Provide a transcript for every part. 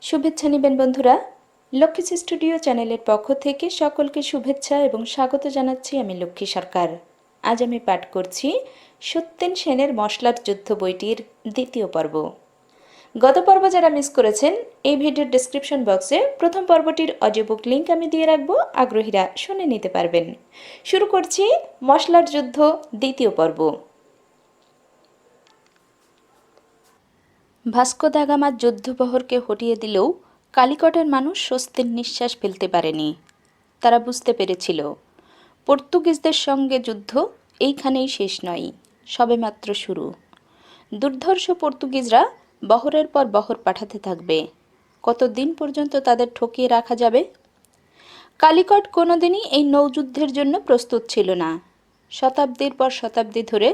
শুভেচ্ছা নেবেন বন্ধুরা। লক্ষ্মী স্টুডিও চ্যানেলের পক্ষ থেকে সকলকে শুভেচ্ছা এবং স্বাগত জানাচ্ছি আমি লক্ষ্মী সরকার। আজ আমি পাঠ করছি সত্যেন সেনের মশলার যুদ্ধ বইটির দ্বিতীয় পর্ব। গত পর্ব যারা মিস করেছেন, এই ভিডিওর ডেসক্রিপশন বক্সে প্রথম পর্বটির অডিও বুক লিঙ্ক আমি দিয়ে রাখবো, আগ্রহীরা শুনে নিতে পারবেন। শুরু করছি মশলার যুদ্ধ দ্বিতীয় পর্ব। ভাস্কো দা গামার যুদ্ধবহরকে হটিয়ে দিলেও কালিকটের মানুষ স্বস্তির নিঃশ্বাস ফেলতে পারেনি। তারা বুঝতে পেরেছিল পর্তুগিজদের সঙ্গে যুদ্ধ এইখানেই শেষ নয়, সবেমাত্র শুরু। দুর্ধর্ষ পর্তুগিজরা বহরের পর বহর পাঠাতে থাকবে। কতদিন পর্যন্ত তাদের ঠকিয়ে রাখা যাবে? কালিকট কোনোদিনই এই নৌযুদ্ধের জন্য প্রস্তুত ছিল না। শতাব্দীর পর শতাব্দী ধরে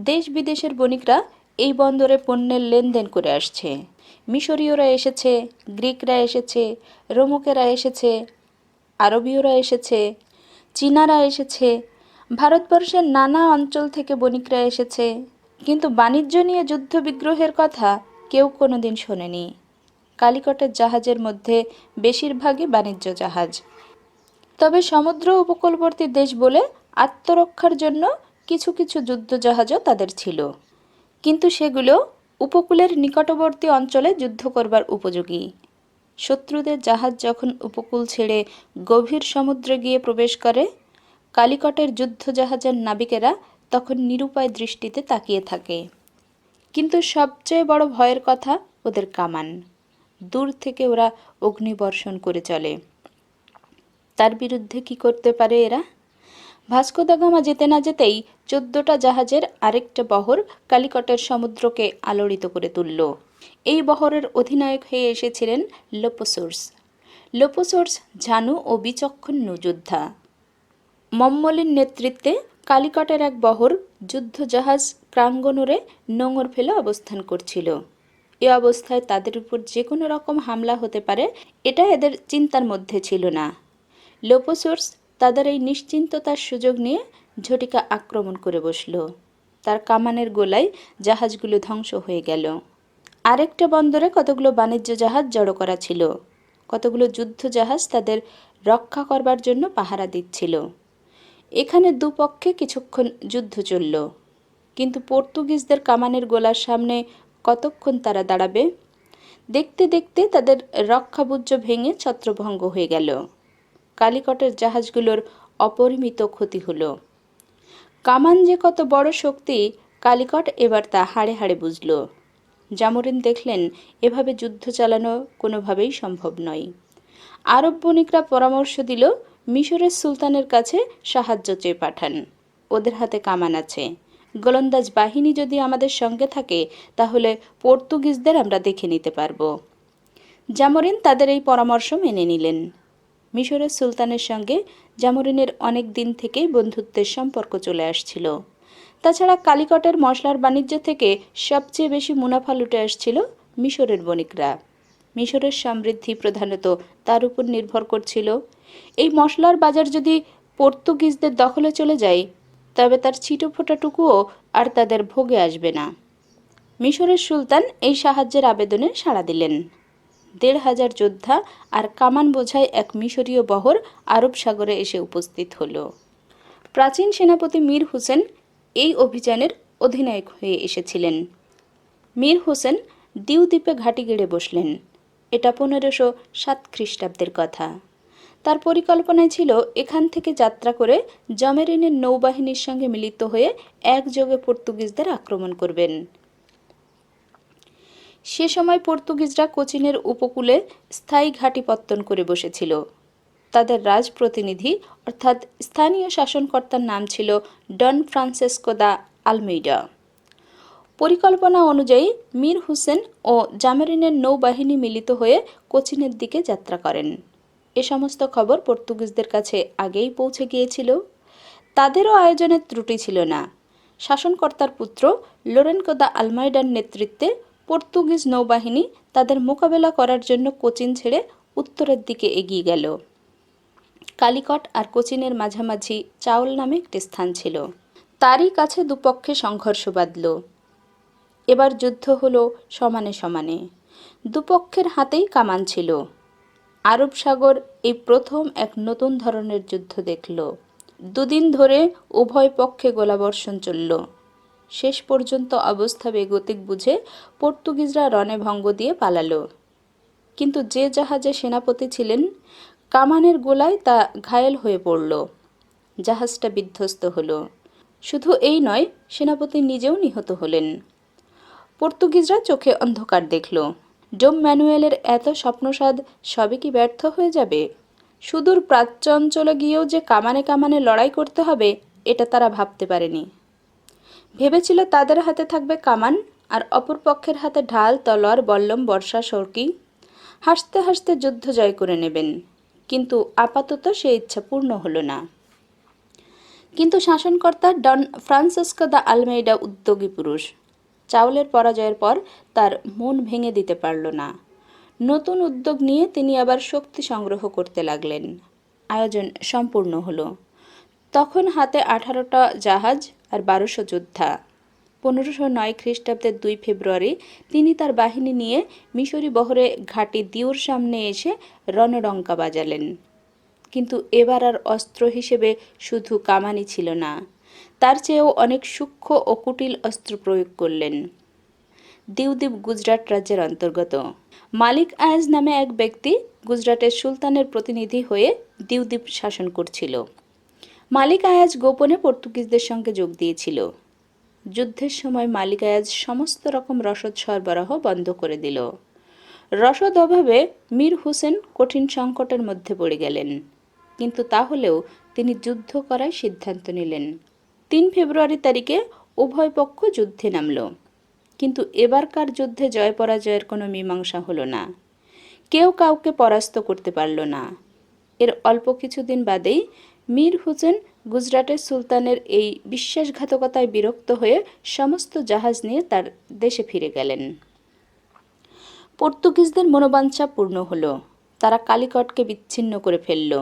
দেশ বিদেশের বণিকরা এই বন্দরে পণ্যের লেনদেন করে আসছে। মিশরীয়রা এসেছে, গ্রিকরা এসেছে, রোমকেরা এসেছে, আরবীয়রা এসেছে, চীনারা এসেছে, ভারতবর্ষের নানা অঞ্চল থেকে বণিকরা এসেছে, কিন্তু বাণিজ্য নিয়ে যুদ্ধ বিগ্রহের কথা কেউ কোনোদিন শোনেনি। কালিকটের জাহাজের মধ্যে বেশিরভাগই বাণিজ্য জাহাজ। তবে সমুদ্র উপকূলবর্তী দেশ বলে আত্মরক্ষার জন্য কিছু কিছু যুদ্ধজাহাজও তাদের ছিল, কিন্তু সেগুলো উপকূলের নিকটবর্তী অঞ্চলে যুদ্ধ করবার উপযোগী। শত্রুদের জাহাজ যখন উপকূল ছেড়ে গভীর সমুদ্রে গিয়ে প্রবেশ করে, কালিকটের যুদ্ধজাহাজের নাবিকেরা তখন নিরুপায় দৃষ্টিতে তাকিয়ে থাকে। কিন্তু সবচেয়ে বড় ভয়ের কথা ওদের কামান। দূর থেকে ওরা অগ্নিবর্ষণ করে চলে। তার বিরুদ্ধে কি করতে পারে এরা? ভাস্কো দা গামা যেতে না যেতেই 14টা জাহাজের আরেকটা বহর কালিকটের সমুদ্রকে আলোড়িত করে তুলল। এই বহরের অধিনায়ক হয়ে এসেছিলেন লোপোসোর্স। লোপোসোর্স ঝানু ও বিচক্ষণ নৌযোদ্ধা। মম্মলির নেতৃত্বে কালিকটের এক বহর যুদ্ধজাহাজ ক্রাঙ্গনোরে নোঙর ফেলে অবস্থান করছিল। এ অবস্থায় তাদের উপর যে কোনো রকম হামলা হতে পারে, এটা এদের চিন্তার মধ্যে ছিল না। লোপোসোর্স তাদের এই নিশ্চিন্ততার সুযোগ নিয়ে ঝটিকা আক্রমণ করে বসল। তার কামানের গোলায় জাহাজগুলো ধ্বংস হয়ে গেল। আরেকটা বন্দরে কতগুলো বাণিজ্য জাহাজ জড়ো করা ছিল। কতগুলো যুদ্ধ জাহাজ তাদের রক্ষা করবার জন্য পাহারা দিচ্ছিল। এখানে দুপক্ষে কিছুক্ষণ যুদ্ধ চলল, কিন্তু পর্তুগিজদের কামানের গোলার সামনে কতক্ষণ তারা দাঁড়াবে? দেখতে দেখতে তাদের রক্ষাবুজ্জ ভেঙে ছত্রভঙ্গ হয়ে গেল। কালিকটের জাহাজগুলোর অপরিমিত ক্ষতি হলো। কামান যে কত বড় শক্তি, কালিকট এবার তা হাড়ে হাড়ে বুঝল। জামোরিন দেখলেন এভাবে যুদ্ধ চালানো কোনোভাবেই সম্ভব নয়। আরব বণিকরা পরামর্শ দিল মিশরের সুলতানের কাছে সাহায্য চেয়ে পাঠান। ওদের হাতে কামান আছে। গোলন্দাজ বাহিনী যদি আমাদের সঙ্গে থাকে, তাহলে পর্তুগিজদের আমরা দেখে নিতে পারব। জামোরিন তাদের এই পরামর্শ মেনে নিলেন। মিশরের সুলতানের সঙ্গে জামোরিনের অনেক দিন থেকেই বন্ধুত্বের সম্পর্ক চলে আসছিল। তাছাড়া কালিকটের মশলার বাণিজ্য থেকে সবচেয়ে বেশি মুনাফা লুটে আসছিল মিশরের বণিকরা। মিশরের সমৃদ্ধি প্রধানত তার উপর নির্ভর করছিল। এই মশলার বাজার যদি পর্তুগিজদের দখলে চলে যায়, তবে তার ছিটোফোঁটাটুকুও আর তাদের ভোগে আসবে না। মিশরের সুলতান এই সাহায্যের আবেদনে সাড়া দিলেন। 1,500 যোদ্ধা আর কামান বোঝাই এক মিশরীয় বহর আরব সাগরে এসে উপস্থিত হল। প্রাচীন সেনাপতি মীর হোসেন এই অভিযানের অধিনায়ক হয়ে এসেছিলেন। মীর হোসেন দিউ দ্বীপে ঘাঁটি গেড়ে বসলেন। এটা 1507 খ্রিস্টাব্দের কথা। তার পরিকল্পনায় ছিল এখান থেকে যাত্রা করে জামেরিনের নৌবাহিনীর সঙ্গে মিলিত হয়ে একযোগে পর্তুগিজদের আক্রমণ করবেন। সে সময় পর্তুগিজরা কোচিনের উপকূলে স্থায়ী ঘাঁটি পত্তন করে বসেছিল। তাদের রাজপ্রতিনিধি অর্থাৎ স্থানীয় শাসনকর্তার নাম ছিল ডন ফ্রান্সেসকো দা আলমেইডা। পরিকল্পনা অনুযায়ী মীর হোসেন ও জামেরিনের নৌবাহিনী মিলিত হয়ে কোচিনের দিকে যাত্রা করেন। এ সমস্ত খবর পর্তুগিজদের কাছে আগেই পৌঁছে গিয়েছিল। তাদেরও আয়োজনের ত্রুটি ছিল না। শাসনকর্তার পুত্র লোরেনকো দা আলমাইডার নেতৃত্বে পর্তুগিজ নৌবাহিনী তাদের মোকাবেলা করার জন্য কোচিন ছেড়ে উত্তরের দিকে এগিয়ে গেল। কালিকট আর কোচিনের মাঝামাঝি চাউল নামে একটি স্থান ছিল। তারই কাছে দুপক্ষে সংঘর্ষ বাধল। এবার যুদ্ধ হলো সমানে সমানে। দুপক্ষের হাতেই কামান ছিল। আরব সাগর এই প্রথম এক নতুন ধরনের যুদ্ধ দেখল। দুদিন ধরে উভয় পক্ষে গোলাবর্ষণ চলল। শেষ পর্যন্ত অবস্থা বেগতিক বুঝে পর্তুগিজরা রণে ভঙ্গ দিয়ে পালালো। কিন্তু যে জাহাজে সেনাপতি ছিলেন, কামানের গোলায় তা ঘায়েল হয়ে পড়ল। জাহাজটা বিধ্বস্ত হলো। শুধু এই নয়, সেনাপতি নিজেও নিহত হলেন। পর্তুগিজরা চোখে অন্ধকার দেখল। ডোম ম্যানুয়েলের এত স্বপ্নসাদ সবই কি ব্যর্থ হয়ে যাবে? সুদূর প্রাচ্য অঞ্চলে গিয়েও যে কামানে কামানে লড়াই করতে হবে, এটা তারা ভাবতে পারেনি। ভেবেছিল তাদের হাতে থাকবে কামান, আর অপর পক্ষের হাতে ঢাল, তলোয়ার, বল্লম, বর্ষা, সড়কি। হাসতে হাসতে যুদ্ধ জয় করে নেবেন। কিন্তু আপাতত সে ইচ্ছা পূর্ণ হলো না। কিন্তু শাসনকর্তা ডন ফ্রান্সিসকো দা আলমেইডা উদ্যোগী পুরুষ। চাউলের পরাজয়ের পর তার মন ভেঙে দিতে পারল না। নতুন উদ্যোগ নিয়ে তিনি আবার শক্তি সংগ্রহ করতে লাগলেন। আয়োজন সম্পূর্ণ হলো। তখন হাতে 18টা জাহাজ আর 1200 যোদ্ধা। 1509 খ্রিস্টাব্দের 2 ফেব্রুয়ারি তিনি তার বাহিনী নিয়ে মিশরি বহরে ঘাঁটি দিউর সামনে এসে রণডঙ্কা বাজালেন। কিন্তু এবার আর অস্ত্র হিসেবে শুধু কামানই ছিল না, তার চেয়েও অনেক সূক্ষ্ম ও কুটিল অস্ত্র প্রয়োগ করলেন। দিউদ্বীপ গুজরাট রাজ্যের অন্তর্গত। মালিক আয়াজ নামে এক ব্যক্তি গুজরাটের সুলতানের প্রতিনিধি হয়ে দিউদ্বীপ শাসন করছিল। মালিক আয়াজ গোপনে পর্তুগিজদের সঙ্গে যোগ দিয়েছিল। যুদ্ধের সময় মালিক আয়াজ সমস্ত রকম রসদ সরবরাহ বন্ধ করে দিল। রসদ অভাবে মীর হুসেন কঠিন সংকটের মধ্যে পড়ে গেলেন। কিন্তু তাহলেও তিনি যুদ্ধ করার সিদ্ধান্ত নিলেন। 3 ফেব্রুয়ারি তারিখে উভয় পক্ষ যুদ্ধে নামল। কিন্তু এবারকার যুদ্ধে জয় পরাজয়ের কোনো মীমাংসা হলো না। কেউ কাউকে পরাস্ত করতে পারল না। এর অল্প কিছুদিন বাদেই মীর হুসেন গুজরাটের সুলতানের এই বিশ্বাসঘাতকতায় বিরক্ত হয়ে সমস্ত জাহাজ নিয়ে তার দেশে ফিরে গেলেন। পর্তুগিজদের মনোবাঞ্ছা পূর্ণ হলো। তারা কালিকটকে বিচ্ছিন্ন করে ফেলল।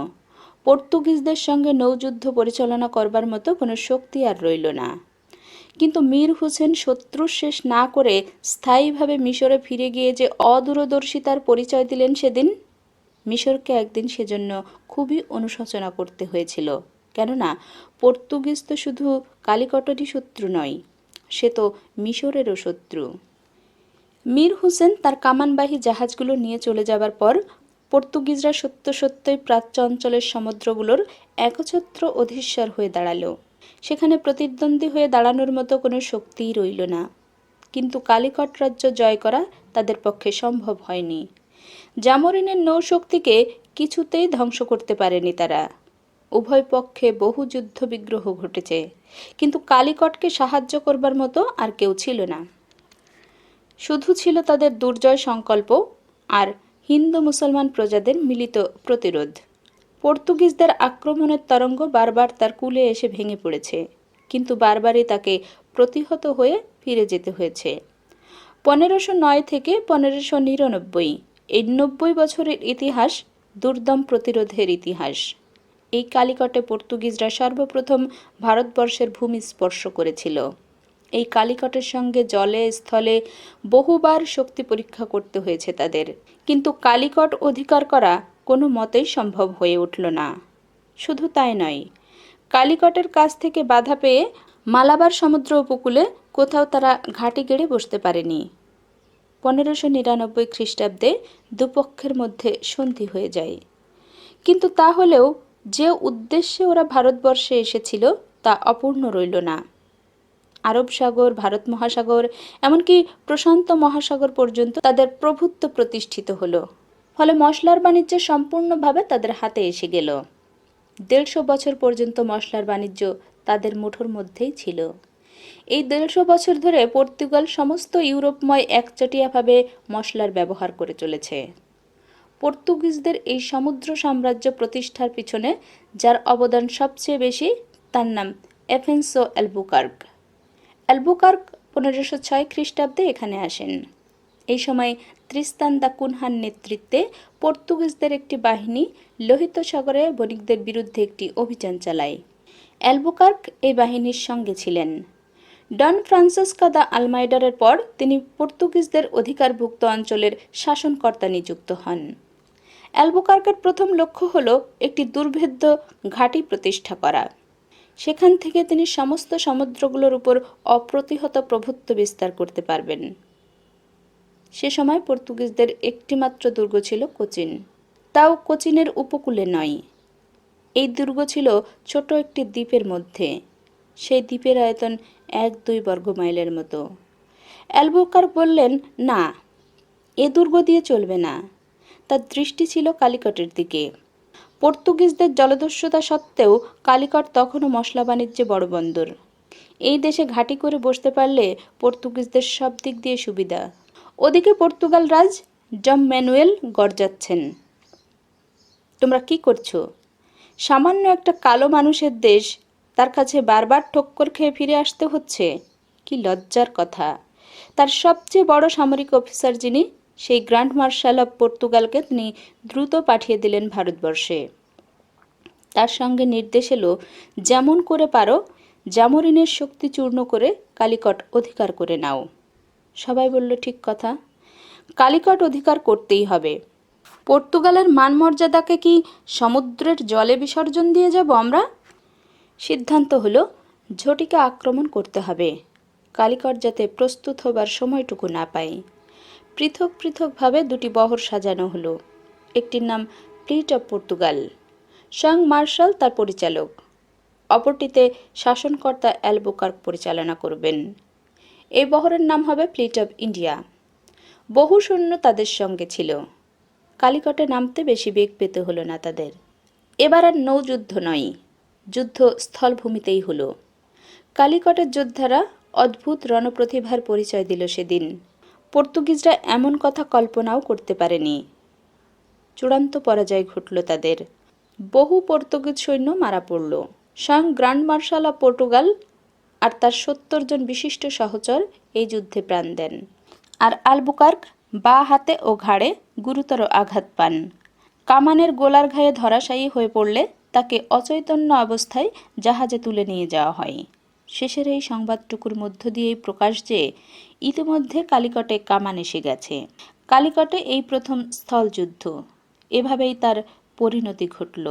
পর্তুগিজদের সঙ্গে নৌযুদ্ধ পরিচালনা করবার মতো কোনো শক্তি আর রইল না। কিন্তু মীর হুসেন শত্রু শেষ না করে স্থায়ীভাবে মিশরে ফিরে গিয়ে যে অদূরদর্শিতার পরিচয় দিলেন সেদিন, মিশরকে একদিন সেজন্য খুবই অনুশোচনা করতে হয়েছিল। কেননা পর্তুগিজ তো শুধু কালিকটেরই শত্রু নয়, সে তো মিশরেরও শত্রু। মীর হুসেন তার কামানবাহী জাহাজগুলো নিয়ে চলে যাবার পর পর্তুগিজরা সত্যই প্রাচ্য অঞ্চলের সমুদ্রগুলোর একছত্র অধীশ্বর হয়ে দাঁড়ালো। সেখানে প্রতিদ্বন্দ্বী হয়ে দাঁড়ানোর মতো কোনো শক্তিই রইল না। কিন্তু কালিকট রাজ্য জয় করা তাদের পক্ষে সম্ভব হয়নি। জামোরিনের নৌশক্তিকে কিছুতেই ধ্বংস করতে পারেনি তারা। উভয় পক্ষে বহু যুদ্ধ বিগ্রহ ঘটেছে, কিন্তু কালিকটকে সাহায্য করবার মতো আর কেউ ছিল না। শুধু ছিল তাদের দুর্জয় সংকল্প আর হিন্দু মুসলমান প্রজাদের মিলিত প্রতিরোধ। পর্তুগিজদের আক্রমণের তরঙ্গ বারবার তার কূলে এসে ভেঙে পড়েছে, কিন্তু বারবারই তাকে প্রতিহত হয়ে ফিরে যেতে হয়েছে। 1509 থেকে 1599 এই 90 বছরের ইতিহাস দুর্দম প্রতিরোধের ইতিহাস। এই কালিকটে পর্তুগিজরা সর্বপ্রথম ভারতবর্ষের ভূমি স্পর্শ করেছিল। এই কালিকটের সঙ্গে জলে স্থলে বহুবার শক্তি পরীক্ষা করতে হয়েছে তাদের, কিন্তু কালিকট অধিকার করা কোনো মতেই সম্ভব হয়ে উঠল না। শুধু তাই নয়, কালিকটের কাছ থেকে বাধা পেয়ে মালাবার সমুদ্র উপকূলে কোথাও তারা ঘাঁটি গেড়ে বসতে পারেনি। 1599 খ্রিস্টাব্দে দুপক্ষের মধ্যে সন্ধি হয়ে যায়। কিন্তু তাহলেও যে উদ্দেশ্যে ওরা ভারতবর্ষে এসেছিল তা অপূর্ণ রইল না। আরব সাগর, ভারত মহাসাগর, এমনকি প্রশান্ত মহাসাগর পর্যন্ত তাদের প্রভুত্ব প্রতিষ্ঠিত হলো। ফলে মশলার বাণিজ্য সম্পূর্ণভাবে তাদের হাতে এসে গেল। 150 বছর পর্যন্ত মশলার বাণিজ্য তাদের মুঠোর মধ্যেই ছিল। এই 150 বছর ধরে পর্তুগাল সমস্ত ইউরোপময় একচটিয়াভাবে মশলার ব্যবহার করে চলেছে। পর্তুগিজদের এই সমুদ্র সাম্রাজ্য প্রতিষ্ঠার পিছনে যার অবদান সবচেয়ে বেশি, তার নাম এফেন্সো অ্যালবুকার্ক। অ্যালবুকার্ক 1506 খ্রিস্টাব্দে এখানে আসেন। এই সময় ত্রিস্তান দা কুনহার নেতৃত্বে পর্তুগিজদের একটি বাহিনী লোহিত সাগরে বণিকদের বিরুদ্ধে একটি অভিযান চালায়। অ্যালবুকার্ক এই বাহিনীর সঙ্গে ছিলেন। ডন ফ্রান্সিসকো দ্য আলমাইডারের পর তিনি পর্তুগিজদের অধিকারভুক্ত অঞ্চলের শাসনকর্তা নিযুক্ত হন। অ্যালবুকার্কের প্রথম লক্ষ্য হল একটি দুর্ভেদ্য ঘাঁটি প্রতিষ্ঠা করা। সেখান থেকে তিনি সমস্ত সমুদ্রগুলোর উপর অপ্রতিহত প্রভুত্ব বিস্তার করতে পারবেন। সে সময় পর্তুগিজদের একটিমাত্র দুর্গ ছিল কোচিন, তাও কোচিনের উপকূলে নয়। এই দুর্গ ছিল ছোট একটি দ্বীপের মধ্যে। সেই দ্বীপের আয়তন 1-2 বর্গমাইলের মতো। অ্যালবুকার্ক বললেন, না, এ দুর্গ দিয়ে চলবে না। তার দৃষ্টি ছিল কালিকটের দিকে। পর্তুগিজদের জলদস্যুতা সত্ত্বেও কালিকট তখনও মশলা বাণিজ্যে বড় বন্দর। এই দেশে ঘাঁটি করে বসতে পারলে পর্তুগিজদের সব দিক দিয়ে সুবিধা। ওদিকে পর্তুগাল রাজ ডম ম্যানুয়েল গর্জাচ্ছেন, তোমরা কি করছো? সামান্য একটা কালো মানুষের দেশ, তার কাছে বারবার ঠক্কর খেয়ে ফিরে আসতে হচ্ছে। কি লজ্জার কথা! তার সবচেয়ে বড় সামরিক অফিসার যিনি, সেই গ্র্যান্ড মার্শাল অব পর্তুগালকে তিনি দ্রুত পাঠিয়ে দিলেন ভারতবর্ষে। তার সঙ্গে নির্দেশ এলো, যেমন করে পারো জামোরিনের শক্তি চূর্ণ করে কালিকট অধিকার করে নাও। সবাই বলল, ঠিক কথা, কালিকট অধিকার করতেই হবে। পর্তুগালের মানমর্যাদাকে কি সমুদ্রের জলে বিসর্জন দিয়ে যাব আমরা? সিদ্ধান্ত হলো, ঝটিকা আক্রমণ করতে হবে, কালিকট যাতে প্রস্তুত হবার সময়টুকু না পায়। পৃথক পৃথকভাবে দুটি বহর সাজানো হলো। একটির নাম ফ্লিট অব পর্তুগাল, স্বয়ং মার্শাল তার পরিচালক। অপরটিতে শাসনকর্তা অ্যালবুকার্ক পরিচালনা করবেন। এই বহরের নাম হবে ফ্লিট অব ইন্ডিয়া। বহু সৈন্য তাদের সঙ্গে ছিল। কালিকটে নামতে বেশি বেগ পেতে হলো না তাদের। এবার আর নৌযুদ্ধ নয়, যুদ্ধ স্থলভূমিতেই হলো। কালিকটের যোদ্ধারা অদ্ভুত রণপ্রতিভার পরিচয় দিল সেদিন। পর্তুগিজরা এমন কথা কল্পনাও করতে পারেনি। চূড়ান্ত পরাজয় ঘটল তাদের। বহু পর্তুগিজ সৈন্য মারা পড়ল। স্বয়ং গ্র্যান্ড মার্শাল অব পর্তুগাল আর তার 70 জন বিশিষ্ট সহচর এই যুদ্ধে প্রাণ দেন। আর আলবুকার্ক বাঁ হাতে ও ঘাড়ে গুরুতর আঘাত পান। কামানের গোলার ঘায়ে ধরাশায়ী হয়ে পড়লে তাকে অচৈতন্য অবস্থায় জাহাজে তুলে নিয়ে যাওয়া হয়। শেষের এই সংবাদটুকুর মধ্য দিয়েই প্রকাশ যে ইতিমধ্যে কালিকটে কামান এসে গেছে। কালিকটে এই প্রথম স্থলযুদ্ধ। এভাবেই তার পরিণতি ঘটল।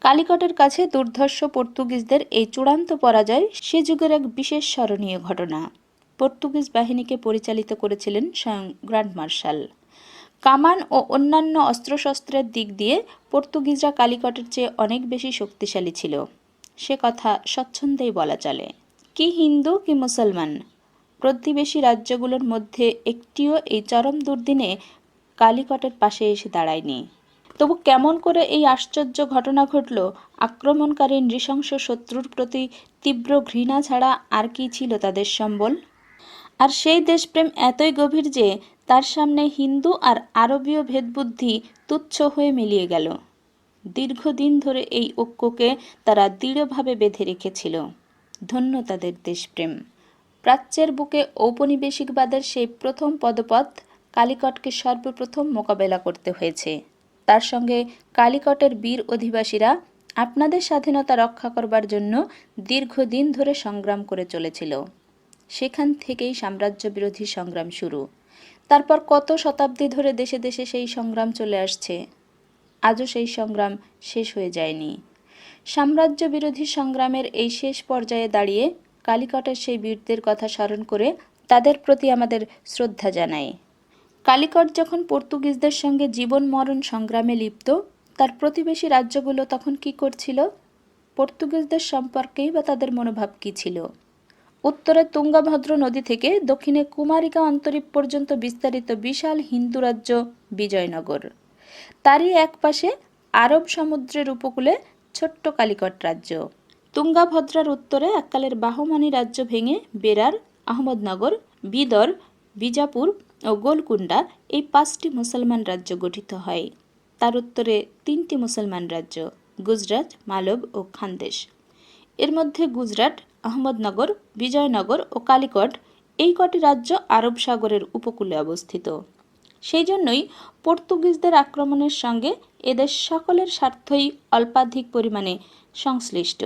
কালিকটের কাছে দুর্ধর্ষ পর্তুগিজদের এই চূড়ান্ত পরাজয় সে যুগের এক বিশেষ স্মরণীয় ঘটনা। পর্তুগিজ বাহিনীকে পরিচালিত করেছিলেন স্বয়ং গ্র্যান্ড মার্শাল। কামান ও অন্যান্য অস্ত্রশস্ত্রের দিক দিয়ে পর্তুগিজরা কালিকটের চেয়ে অনেক বেশি শক্তিশালী ছিল, সে কথা স্বচ্ছন্দেই বলা চলে। কি হিন্দু কি মুসলমান, প্রতিবেশী রাজ্যগুলোর মধ্যে একটিও এই চরম দুর্দিনে কালিকটের পাশে এসে দাঁড়ায়নি। তবু কেমন করে এই আশ্চর্য ঘটনা ঘটল? আক্রমণকারী নৃশংস শত্রুর প্রতি তীব্র ঘৃণা ছাড়া আর কি ছিল তাদের সম্বল? আর সেই দেশপ্রেম এতই গভীর যে তার সামনে হিন্দু আর আরবীয় ভেদবুদ্ধি তুচ্ছ হয়ে মিলিয়ে গেল। দীর্ঘদিন ধরে এই ঐক্যকে তারা দৃঢ়ভাবে বেঁধে রেখেছিল। ধন্য তাদের দেশপ্রেম। প্রাচ্যের বুকে ঔপনিবেশিকবাদের সেই প্রথম পদপথ কালিকটকে সর্বপ্রথম মোকাবেলা করতে হয়েছে। তার সঙ্গে কালিকটের বীর অধিবাসীরা আপনাদের স্বাধীনতা রক্ষা করবার জন্য দীর্ঘদিন ধরে সংগ্রাম করে চলেছিল। সেখান থেকেই সাম্রাজ্য বিরোধী সংগ্রাম শুরু। তারপর কত শতাব্দী ধরে দেশে দেশে সেই সংগ্রাম চলে আসছে। আজও সেই সংগ্রাম শেষ হয়ে যায়নি। সাম্রাজ্য বিরোধী সংগ্রামের এই শেষ পর্যায়ে দাঁড়িয়ে কালিকটের সেই বীরদের কথা স্মরণ করে তাদের প্রতি আমাদের শ্রদ্ধা জানাই। কালিকট যখন পর্তুগিজদের সঙ্গে জীবন মরণ সংগ্রামে লিপ্ত, তার প্রতিবেশী রাজ্যগুলো তখন কি করছিল? পর্তুগিজদের সম্পর্কেই বা তাদের মনোভাব কী ছিল? উত্তরে তুঙ্গাভদ্র নদী থেকে দক্ষিণে কুমারিকা অন্তরীপ পর্যন্ত বিস্তারিত বিশাল হিন্দু রাজ্য বিজয়নগর। তারই এক পাশে আরব সমুদ্রের উপকূলে ছোট্ট কালিকট রাজ্য। তুঙ্গাভদ্রার উত্তরে এককালের বাহমানি রাজ্য ভেঙে বেরার, আহমদনগর, বিদর, বিজাপুর ও গোলকুন্ডা এই 5টি মুসলমান রাজ্য গঠিত হয়। তার উত্তরে 3টি মুসলমান রাজ্য, গুজরাট, মালব ও খানদেশ। এর মধ্যে গুজরাট, আহমদনগর, বিজয়নগর ও কালিকট এই কটি রাজ্য আরব সাগরের উপকূলে অবস্থিত। সেই জন্যই পর্তুগিজদের আক্রমণের সঙ্গে এদের সকলের স্বার্থই অল্পাধিক পরিমাণে সংশ্লিষ্ট।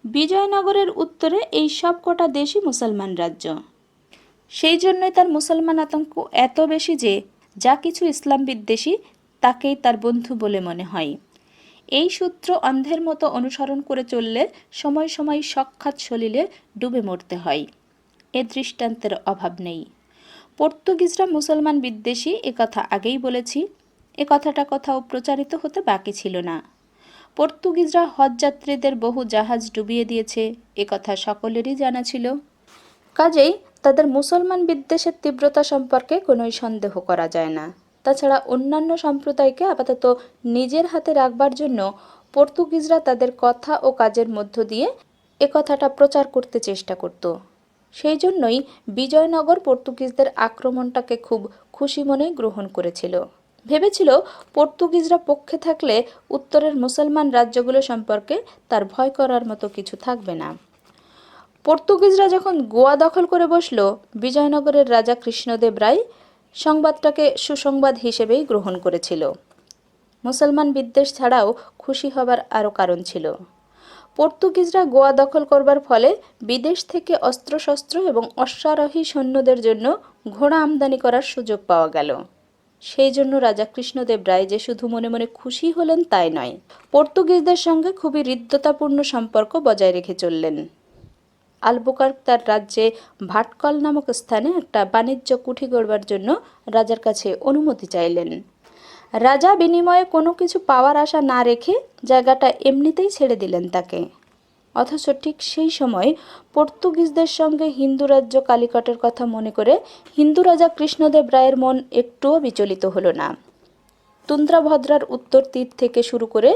বিজয়নগরের উত্তরে এই সব কটা দেশই মুসলমান রাজ্য। সেই জন্যই তার মুসলমান আতঙ্ক এত বেশি যে যা কিছু ইসলাম বিদ্বেষী তাকেই তার বন্ধু বলে মনে হয়। এই সূত্র অন্ধের মতো অনুসরণ করে চললে সময় সময় সখ্যাত সলিলে ডুবে মরতে হয়। এ দৃষ্টান্তের অভাব নেই। পর্তুগিজরা মুসলমান বিদ্বেষী কথা আগেই বলেছি। এ কথাটা কোথাও প্রচারিত হতে বাকি ছিল না। পর্তুগিজরা হজযাত্রীদের বহু জাহাজ ডুবিয়ে দিয়েছে, কথা সকলেরই জানা ছিল। কাজেই তাদের মুসলমান বিদ্বেষের তীব্রতা সম্পর্কে কোনোই সন্দেহ করা যায় না। তাছাড়া অন্যান্য সম্প্রদায়কে আপাতত নিজের হাতে রাখবার জন্য পর্তুগিজরা তাদের কথা ও কাজের মধ্য দিয়ে কথাটা প্রচার করতে চেষ্টা করত। সেই জন্যই বিজয়নগর পর্তুগিজদের আক্রমণটাকে খুব খুশি মনেই গ্রহণ করেছিল। ভেবেছিল পর্তুগিজরা পক্ষে থাকলে উত্তরের মুসলমান রাজ্যগুলো সম্পর্কে তার ভয় করার মতো কিছু থাকবে না। পর্তুগিজরা যখন গোয়া দখল করে বসল, বিজয়নগরের রাজা কৃষ্ণদেব রায় সংবাদটাকে সুসংবাদ হিসেবেই গ্রহণ করেছিল। মুসলমান বিদ্বেষ ছাড়াও খুশি হবার আরও কারণ ছিল। পর্তুগিজরা গোয়া দখল করবার ফলে বিদেশ থেকে অস্ত্রশস্ত্র এবং অশ্বারোহী সৈন্যদের জন্য ঘোড়া আমদানি করার সুযোগ পাওয়া গেল। সেই জন্য রাজা কৃষ্ণদেব রায় যে শুধু মনে মনে খুশি হলেন তাই নয়, পর্তুগিজদের সঙ্গে খুবই হৃদ্যতাপূর্ণ সম্পর্ক বজায় রেখে চললেন। আলবুকার্ক তার রাজ্যে ভাটকল নামক স্থানে একটা বাণিজ্য কুঠি গড়বার জন্য রাজার কাছে অনুমতি চাইলেন। রাজা বিনিময়ে কোনো কিছু পাওয়ার আশা না রেখে জায়গাটা এমনিতেই ছেড়ে দিলেন তাকে। অথচ ঠিক সেই সময় পর্তুগিজদের সঙ্গে হিন্দু রাজ্য কালিকটের কথা মনে করে হিন্দু রাজা কৃষ্ণদেব রায়ের মন একটুও বিচলিত হলো না। তুন্দ্রাভদ্রার উত্তর তীর থেকে শুরু করে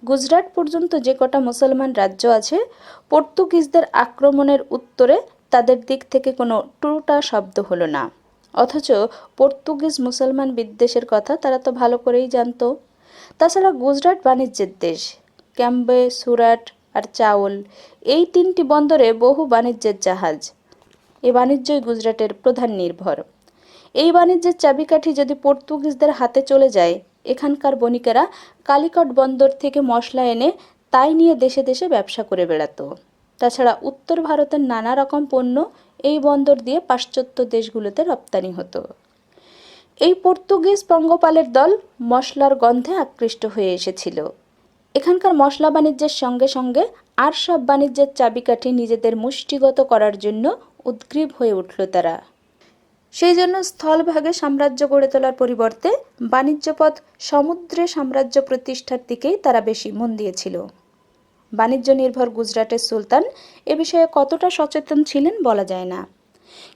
গুজরাট পর্যন্ত যে কটা মুসলমান রাজ্য আছে, পর্তুগিজদের আক্রমণের উত্তরে তাদের দিক থেকে কোনো টুটা শব্দ হলো না। অথচ পর্তুগিজ মুসলমান বিদ্বেষের কথা তারা তো ভালো করেই জানত। তাছাড়া গুজরাট বাণিজ্যের দেশ। ক্যাম্বে, সুরাট আর চাউল এই তিনটি বন্দরে বহু বাণিজ্যের জাহাজ। এ বাণিজ্যই গুজরাটের প্রধান নির্ভর। এই বাণিজ্যের চাবিকাঠি যদি পর্তুগিজদের হাতে চলে যায়, এখানকার বণিকেরা কালিকট বন্দর থেকে মশলা এনে তাই নিয়ে দেশে দেশে ব্যবসা করে বেড়াতো। তাছাড়া উত্তর ভারতের নানা রকম পণ্য এই বন্দর দিয়ে পাশ্চাত্য দেশগুলোতে রপ্তানি হতো। এই পর্তুগিজ পঙ্গপালের দল মশলার গন্ধে আকৃষ্ট হয়ে এসেছিল। এখানকার মশলা বাণিজ্যের সঙ্গে সঙ্গে আর সব বাণিজ্যের চাবিকাঠি নিজেদের মুষ্টিগত করার জন্য উদ্গ্রীব হয়ে উঠল তারা। সেই জন্য স্থলভাগে সাম্রাজ্য গড়ে তোলার পরিবর্তে বাণিজ্যপথ সমুদ্রে সাম্রাজ্য প্রতিষ্ঠার দিকেই তারা বেশি মন দিয়েছিল। বাণিজ্য নির্ভর গুজরাটের সুলতান এ বিষয়ে কতটা সচেতন ছিলেন বলা যায় না,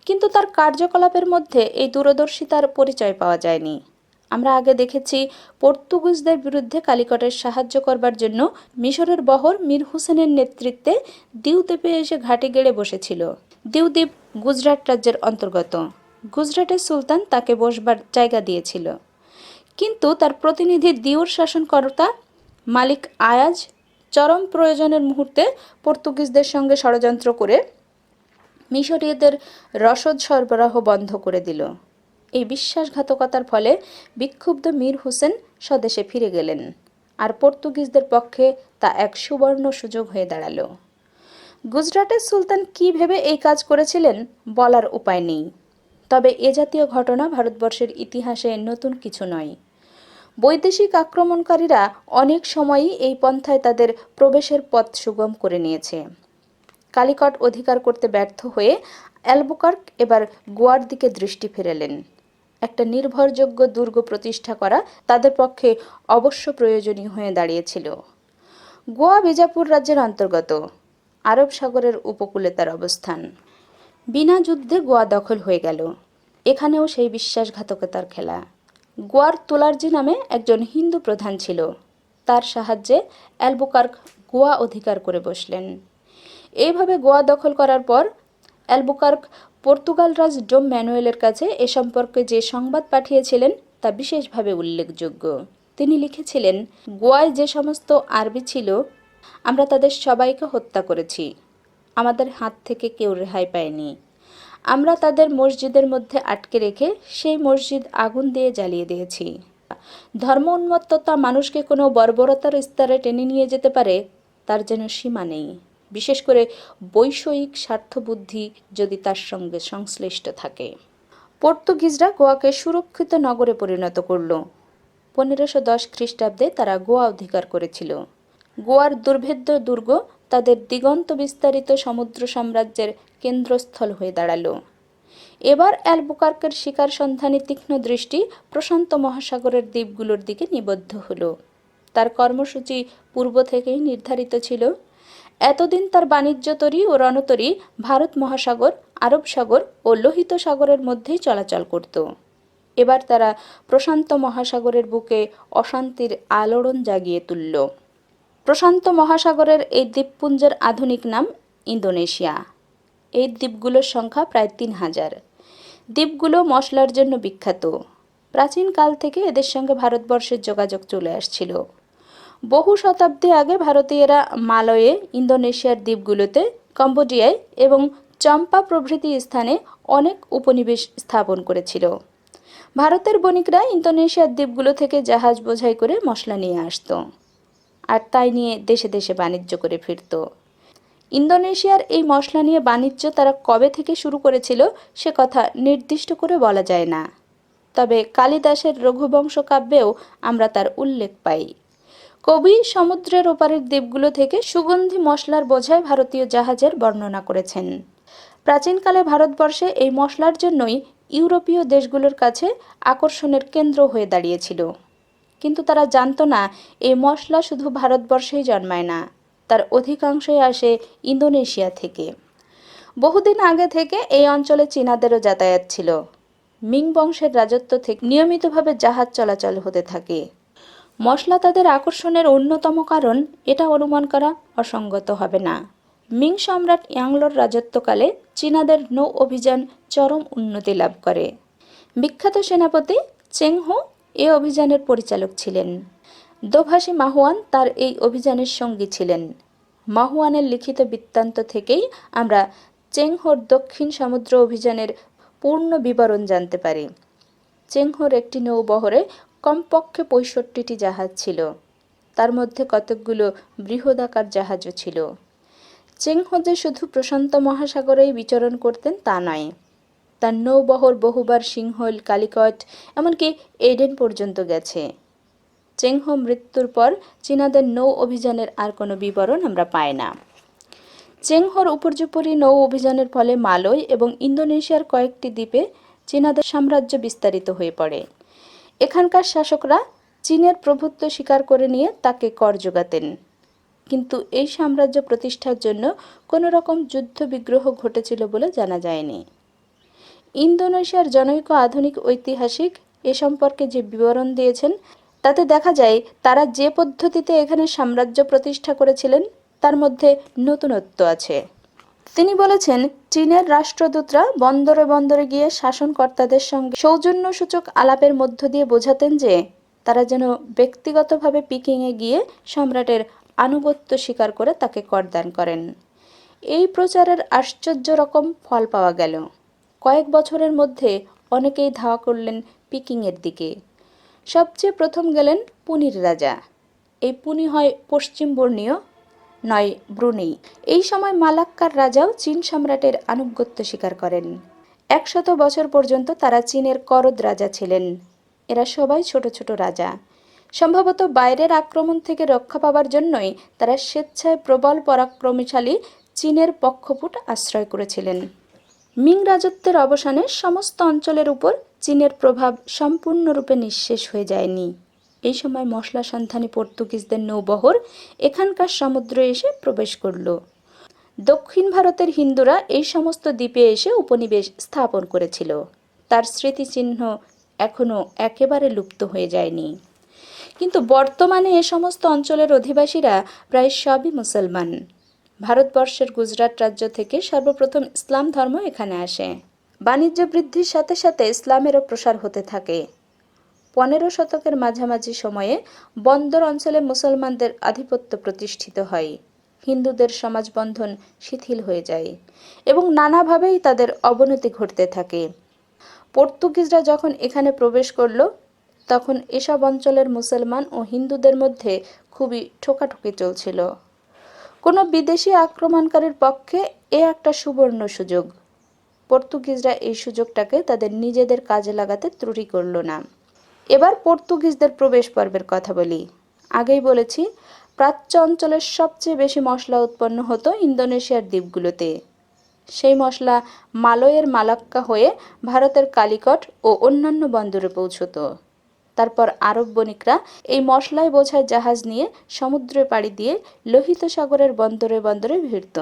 কিন্তু তার কার্যকলাপের মধ্যে এই দূরদর্শিতার পরিচয় পাওয়া যায়নি। আমরা আগে দেখেছি পর্তুগিজদের বিরুদ্ধে কালিকটের সাহায্য করবার জন্য মিশরের বহর মীর হুসেনের নেতৃত্বে দিউদ্বীপে এসে ঘাঁটি গেড়ে বসেছিল। দিউদ্বীপ গুজরাট রাজ্যের অন্তর্গত। গুজরাটের সুলতান তাকে বসবার জায়গা দিয়েছিল, কিন্তু তার প্রতিনিধি দিউর শাসনকর্তা মালিক আয়াজ চরম প্রয়োজনের মুহূর্তে পর্তুগিজদের সঙ্গে ষড়যন্ত্র করে মিশরীয়দের রসদ সরবরাহ বন্ধ করে দিল। এই বিশ্বাসঘাতকতার ফলে বিক্ষুব্ধ মীর হোসেন স্বদেশে ফিরে গেলেন, আর পর্তুগিজদের পক্ষে তা এক সুবর্ণ সুযোগ হয়ে দাঁড়ালো। গুজরাটের সুলতান কী ভেবে এই কাজ করেছিলেন বলার উপায় নেই, তবে এ জাতীয় ঘটনা ভারতবর্ষের ইতিহাসে নতুন কিছু নয়। বৈদেশিক আক্রমণকারীরা অনেক সময়ই এই পন্থায় তাদের প্রবেশের পথ সুগম করে নিয়েছে। কালিকট অধিকার করতে ব্যর্থ হয়ে অ্যালবুকার্ক এবার গোয়ার দিকে দৃষ্টি ফেরালেন। একটা নির্ভরযোগ্য দুর্গ প্রতিষ্ঠা করা তাদের পক্ষে অবশ্য প্রয়োজনীয় হয়ে দাঁড়িয়েছিল। গোয়া বিজাপুর রাজ্যের অন্তর্গত। আরব সাগরের উপকূলে তার অবস্থান। বিনা যুদ্ধে গোয়া দখল হয়ে গেল। এখানেও সেই বিশ্বাসঘাতকতার খেলা। গোয়ার তোলারজি নামে একজন হিন্দু প্রধান ছিল। তার সাহায্যে অ্যালবুকার্ক গোয়া অধিকার করে বসলেন। এইভাবে গোয়া দখল করার পর অ্যালবুকার্ক পর্তুগাল রাজ ডোম ম্যানুয়েলের কাছে এ সম্পর্কে যে সংবাদ পাঠিয়েছিলেন তা বিশেষভাবে উল্লেখযোগ্য। তিনি লিখেছিলেন, গোয়ায় যে সমস্ত আরবি ছিল আমরা তাদের সবাইকে হত্যা করেছি। আমাদের হাত থেকে কেউ রেহাই পায়নি। আমরা তাদের মসজিদের মধ্যে আটকে রেখে সেই মসজিদ আগুন দিয়ে জ্বালিয়ে দিয়েছি। ধর্ম উন্মত্ততা মানুষকে কোনো বর্বরতার স্তরে টেনে নিয়ে যেতে পারে, তার যেন সীমা নেই। বিশেষ করে বৈষয়িক স্বার্থবুদ্ধি যদি তার সঙ্গে সংশ্লিষ্ট থাকে। পর্তুগিজরা গোয়াকে সুরক্ষিত নগরে পরিণত করল। 1510 খ্রিস্টাব্দে তারা গোয়া অধিকার করেছিল। গোয়ার দুর্ভেদ্য দুর্গ তাদের দিগন্ত বিস্তারিত সমুদ্র সাম্রাজ্যের কেন্দ্রস্থল হয়ে দাঁড়ালো। এবার অ্যালবুকার্কের শিকার সন্ধানী তীক্ষ্ণ দৃষ্টি প্রশান্ত মহাসাগরের দ্বীপগুলোর দিকে নিবদ্ধ হলো। তার কর্মসূচি পূর্ব থেকেই নির্ধারিত ছিল। এতদিন তার বাণিজ্য তরী ও রণতরী ভারত মহাসাগর, আরব সাগর ও লোহিত সাগরের মধ্যেই চলাচল করত। এবার তারা প্রশান্ত মহাসাগরের বুকে অশান্তির আলোড়ন জাগিয়ে তুলল। প্রশান্ত মহাসাগরের এই দ্বীপপুঞ্জের আধুনিক নাম ইন্দোনেশিয়া। এই দ্বীপগুলোর সংখ্যা প্রায় 3000। দ্বীপগুলো মশলার জন্য বিখ্যাত। প্রাচীনকাল থেকে এদের সঙ্গে ভারতবর্ষের যোগাযোগ চলে আসছিল। বহু শতাব্দী আগে ভারতীয়রা মালয়ে, ইন্দোনেশিয়ার দ্বীপগুলোতে, কম্বোডিয়ায় এবং চম্পা প্রভৃতি স্থানে অনেক উপনিবেশ স্থাপন করেছিল। ভারতের বণিকরা ইন্দোনেশিয়ার দ্বীপগুলো থেকে জাহাজ বোঝাই করে মশলা নিয়ে আসতো, আর তাই নিয়ে দেশে দেশে বাণিজ্য করে ফিরত। ইন্দোনেশিয়ার এই মশলা নিয়ে বাণিজ্য তারা কবে থেকে শুরু করেছিল সে কথা নির্দিষ্ট করে বলা যায় না, তবে কালিদাসের রঘুবংশ কাব্যেও আমরা তার উল্লেখ পাই। কবি সমুদ্রের ওপারের দ্বীপগুলো থেকে সুগন্ধি মশলার বোঝাই ভারতীয় জাহাজের বর্ণনা করেছেন। প্রাচীনকালে ভারতবর্ষে এই মশলার জন্যই ইউরোপীয় দেশগুলোর কাছে আকর্ষণের কেন্দ্র হয়ে দাঁড়িয়েছিল। কিন্তু তারা জানতো না এই মশলা শুধু ভারতবর্ষেই জন্মায় না, তার অধিকাংশই আসে ইন্দোনেশিয়া থেকে। বহুদিন আগে থেকে এই অঞ্চলে চীনাদেরও যাতায়াত ছিল। মিং বংশের রাজত্ব থেকে নিয়মিতভাবে জাহাজ চলাচল হতে থাকে। মশলা তাদের আকর্ষণের অন্যতম কারণ এটা অনুমান করা অসঙ্গত হবে না। মিং সম্রাট ইয়াংলোর রাজত্বকালে চীনাদের নৌ অভিযান চরম উন্নতি লাভ করে। বিখ্যাত সেনাপতি চেংহো এ অভিযানের পরিচালক ছিলেন। দোভাষী মাহুয়ান তার এই অভিযানের সঙ্গী ছিলেন। মাহুয়ানের লিখিত বৃত্তান্ত থেকেই আমরা চেংহোর দক্ষিণ সমুদ্র অভিযানের পূর্ণ বিবরণ জানতে পারি। চেংহোর একটি নৌবহরে কমপক্ষে 65টি জাহাজ ছিল, তার মধ্যে কতকগুলো বৃহদাকার জাহাজও ছিল। চেংহো যে শুধু প্রশান্ত মহাসাগরেই বিচরণ করতেন তা নয়, তার নৌবহর বহুবার সিংহল, কালিকট এমনকি এডেন পর্যন্ত গেছে। চেংহো মৃত্যুর পর চীনাদের নৌ অভিযানের আর কোনো বিবরণ আমরা পাই না। চেংহোর উপর্যুপরি নৌ অভিযানের ফলে মালয় এবং ইন্দোনেশিয়ার কয়েকটি দ্বীপে চীনাদের সাম্রাজ্য বিস্তারিত হয়ে পড়ে। এখানকার শাসকরা চীনের প্রভুত্ব স্বীকার করে নিয়ে তাকে কর যোগাতেন। কিন্তু এই সাম্রাজ্য প্রতিষ্ঠার জন্য কোনো রকম যুদ্ধ বিগ্রহ ঘটেছিল বলে জানা যায়নি। ইন্দোনেশিয়ার জনৈক আধুনিক ঐতিহাসিক এ সম্পর্কে যে বিবরণ দিয়েছেন তাতে দেখা যায় তারা যে পদ্ধতিতে এখানে সাম্রাজ্য প্রতিষ্ঠা করেছিলেন তার মধ্যে নতুনত্ব আছে। তিনি বলেছেন, চীনের রাষ্ট্রদূতরা বন্দরে বন্দরে গিয়ে শাসনকর্তাদের সঙ্গে সৌজন্যসূচক আলাপের মধ্য দিয়ে বোঝাতেন যে তারা যেন ব্যক্তিগতভাবে পিকিংয়ে গিয়ে সম্রাটের আনুগত্য স্বীকার করে তাকে করদান করেন। এই প্রচারের আশ্চর্য রকম ফল পাওয়া গেল। কয়েক বছরের মধ্যে অনেকেই ধাওয়া করলেন পিকিংয়ের দিকে। সবচেয়ে প্রথম গেলেন পুনির রাজা। এই পুনি হয় পশ্চিম বর্ণীয়, নয় ব্রুনেই। এই সময় মালাক্কার রাজাও চীন সম্রাটের আনুগত্য স্বীকার করেন। 100 বছর পর্যন্ত তারা চীনের করদ রাজা ছিলেন। এরা সবাই ছোট ছোট রাজা। সম্ভবত বাইরের আক্রমণ থেকে রক্ষা পাবার জন্যই তারা স্বেচ্ছায় প্রবল পরাক্রমশালী চীনের পক্ষপুট আশ্রয় করেছিলেন। মিং রাজত্বের অবসানে সমস্ত অঞ্চলের উপর চীনের প্রভাব সম্পূর্ণরূপে নিঃশেষ হয়ে যায়নি। এই সময় মশলা সন্ধানী পর্তুগিজদের নৌবহর এখানকার সমুদ্রে এসে প্রবেশ করল। দক্ষিণ ভারতের হিন্দুরা এই সমস্ত দ্বীপে এসে উপনিবেশ স্থাপন করেছিল। তার স্মৃতিচিহ্ন এখনও একেবারে লুপ্ত হয়ে যায়নি। কিন্তু বর্তমানে এ সমস্ত অঞ্চলের অধিবাসীরা প্রায় সবই মুসলমান। ভারতবর্ষের গুজরাট রাজ্য থেকে সর্বপ্রথম ইসলাম ধর্ম এখানে আসে। বাণিজ্য বৃদ্ধির সাথে সাথে ইসলামেরও প্রসার হতে থাকে। 15 শতকের মাঝামাঝি সময়ে বন্দর অঞ্চলে মুসলমানদের আধিপত্য প্রতিষ্ঠিত হয়। হিন্দুদের সমাজবন্ধন শিথিল হয়ে যায় এবং নানাভাবেই তাদের অবনতি ঘটতে থাকে। পর্তুগিজরা যখন এখানে প্রবেশ করল তখন এসব অঞ্চলের মুসলমান ও হিন্দুদের মধ্যে খুবই ঠোকাঠুকি চলছিল। কোনো বিদেশি আক্রমণকারীর পক্ষে এ একটা সুবর্ণ সুযোগ। পর্তুগিজরা এই সুযোগটাকে তাদের নিজেদের কাজে লাগাতে ত্রুটি করল না। এবার পর্তুগিজদের প্রবেশ পর্বের কথা বলি। আগেই বলেছি, প্রাচ্য অঞ্চলের সবচেয়ে বেশি মশলা উৎপন্ন হতো ইন্দোনেশিয়ার দ্বীপগুলোতে। সেই মশলা মালয়ের মালাক্কা হয়ে ভারতের কালিকট ও অন্যান্য বন্দরে পৌঁছত। তারপর আরব বণিকরা এই মশলায় বোঝাই জাহাজ নিয়ে সমুদ্রে পাড়ি দিয়ে লোহিত সাগরের বন্দরে বন্দরে ভিড়ত।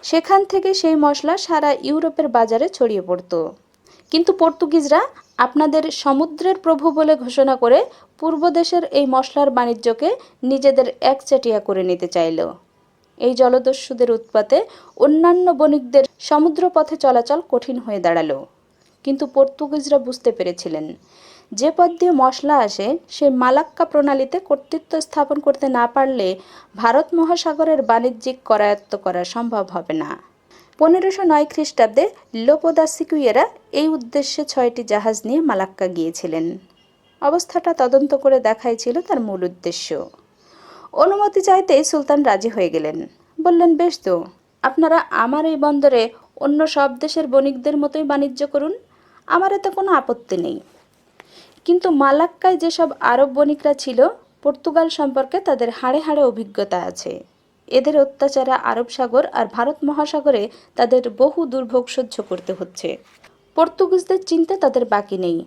সেখান থেকে সেই মশলা সারা ইউরোপের বাজারে ছড়িয়ে পড়ত। কিন্তু পর্তুগিজরা আপনাদের সমুদ্রের প্রভু বলে ঘোষণা করে পূর্ব দেশের এই মশলার বাণিজ্যকে নিজেদের একচেটিয়া করে নিতে চাইল। এই জলদস্যুদের উৎপাতে অন্যান্য বণিকদের সমুদ্রপথে চলাচল কঠিন হয়ে দাঁড়ালো। কিন্তু পর্তুগিজরা বুঝতে পেরেছিলেন, যে পথ দিয়ে মশলা আসে সেই মালাক্কা প্রণালীতে কর্তৃত্ব স্থাপন করতে না পারলে ভারত মহাসাগরের বাণিজ্যিক করায়ত্ত করা সম্ভব হবে না। 1509 খ্রিস্টাব্দে লোপো দা সিকুইয়েরা এই উদ্দেশ্যে 6টি জাহাজ নিয়ে মালাক্কা গিয়েছিলেন। অবস্থাটা তদন্ত করে দেখাই ছিল তার মূল উদ্দেশ্য। অনুমতি চাইতেই সুলতান রাজি হয়ে গেলেন। বললেন, বেশ তো, আপনারা আমার এই বন্দরে অন্য সব দেশের বণিকদের মতোই বাণিজ্য করুন, আমার এতে কোনো আপত্তি নেই। কিন্তু মালাক্কায় যেসব আরব বণিকরা ছিল, পর্তুগাল সম্পর্কে তাদের হাড়ে হাড়ে অভিজ্ঞতা আছে। এদের অত্যাচারে আরব সাগর আর ভারত মহাসাগরে তাদের বহু দুর্ভোগ সহ্য করতে হচ্ছে। পর্তুগিজদের চিনতে তাদের বাকি নেই।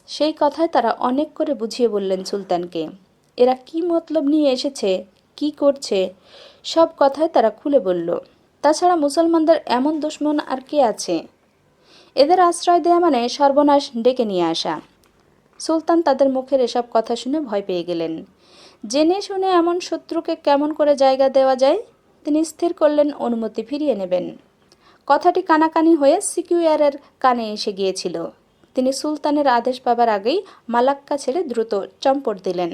সেই কথায় তারা অনেক করে বুঝিয়ে বললেন সুলতানকে। এরা কি মতলব নিয়ে এসেছে, কি করছে, সব কথায় তারা খুলে বলল। তাছাড়া মুসলমানদের এমন দুশমন আর কে আছে? এদের আশ্রয় দেয়া মানে সর্বনাশ ডেকে নিয়ে আসা। সুলতান তাদের মুখের এসব কথা শুনে ভয় পেয়ে গেলেন। জেনে শুনে এমন শত্রুকে কেমন করে জায়গা দেওয়া যায়, তিনি স্থির করলেন অনুমতি ফিরিয়ে নেবেন। কথাটি কানাকানি হয়ে সিকুইয়ারের কানে এসে গিয়েছিল। তিনি সুলতানের আদেশ পাবার আগেই মালাক্কা ছেড়ে দ্রুত চম্পট দিলেন।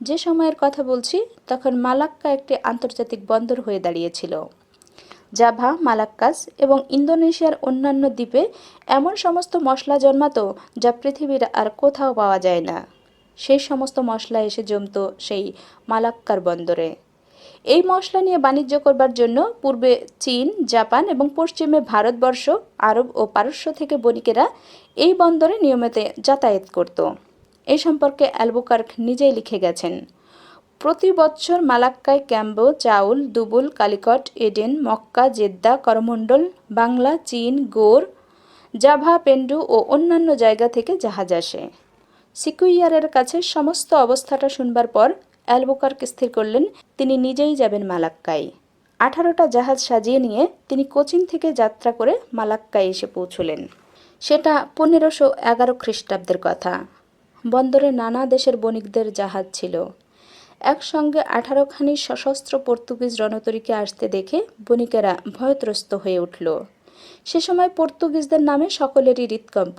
যে সময়ের কথা বলছি তখন মালাক্কা একটি আন্তর্জাতিক বন্দর হয়ে দাঁড়িয়েছিল। জাভা, মালাক্কাস এবং ইন্দোনেশিয়ার অন্যান্য দ্বীপে এমন সমস্ত মশলা জন্মাতো যা পৃথিবীর আর কোথাও পাওয়া যায় না। সেই সমস্ত মশলা এসে জমত সেই মালাক্কার বন্দরে। এই মশলা নিয়ে বাণিজ্য করবার জন্য পূর্বে চীন, জাপান এবং পশ্চিমে ভারতবর্ষ, আরব ও পারস্য থেকে বণিকেরা এই বন্দরে নিয়মিত যাতায়াত করত। এই সম্পর্কে অ্যালবুকার্ক নিজেই লিখে গেছেন। প্রতি বছর মালাক্কায় ক্যাম্বো, চাউল, দুবুল, কালিকট, এডেন, মক্কা, জেদ্দা, করমণ্ডল, বাংলা, চীন, গোর, জাভা, পেন্ডু ও অন্যান্য জায়গা থেকে জাহাজ আসে। সিকুইয়ারের কাছে সমস্ত অবস্থাটা শুনবার পর অ্যালবুকার্ক স্থির করলেন তিনি নিজেই যাবেন মালাক্কায়। 18টা জাহাজ সাজিয়ে নিয়ে তিনি কোচিন থেকে যাত্রা করে মালাক্কায় এসে পৌঁছলেন। সেটা 1511 খ্রিস্টাব্দের কথা। বন্দরে নানা দেশের বণিকদের জাহাজ ছিল। একসঙ্গে 18খানি সশস্ত্র পর্তুগিজ রণতরীকে আসতে দেখে বণিকেরা ভয়ত্রস্ত হয়ে উঠল। সে সময় পর্তুগিজদের নামে সকলেরই হৃৎকম্প।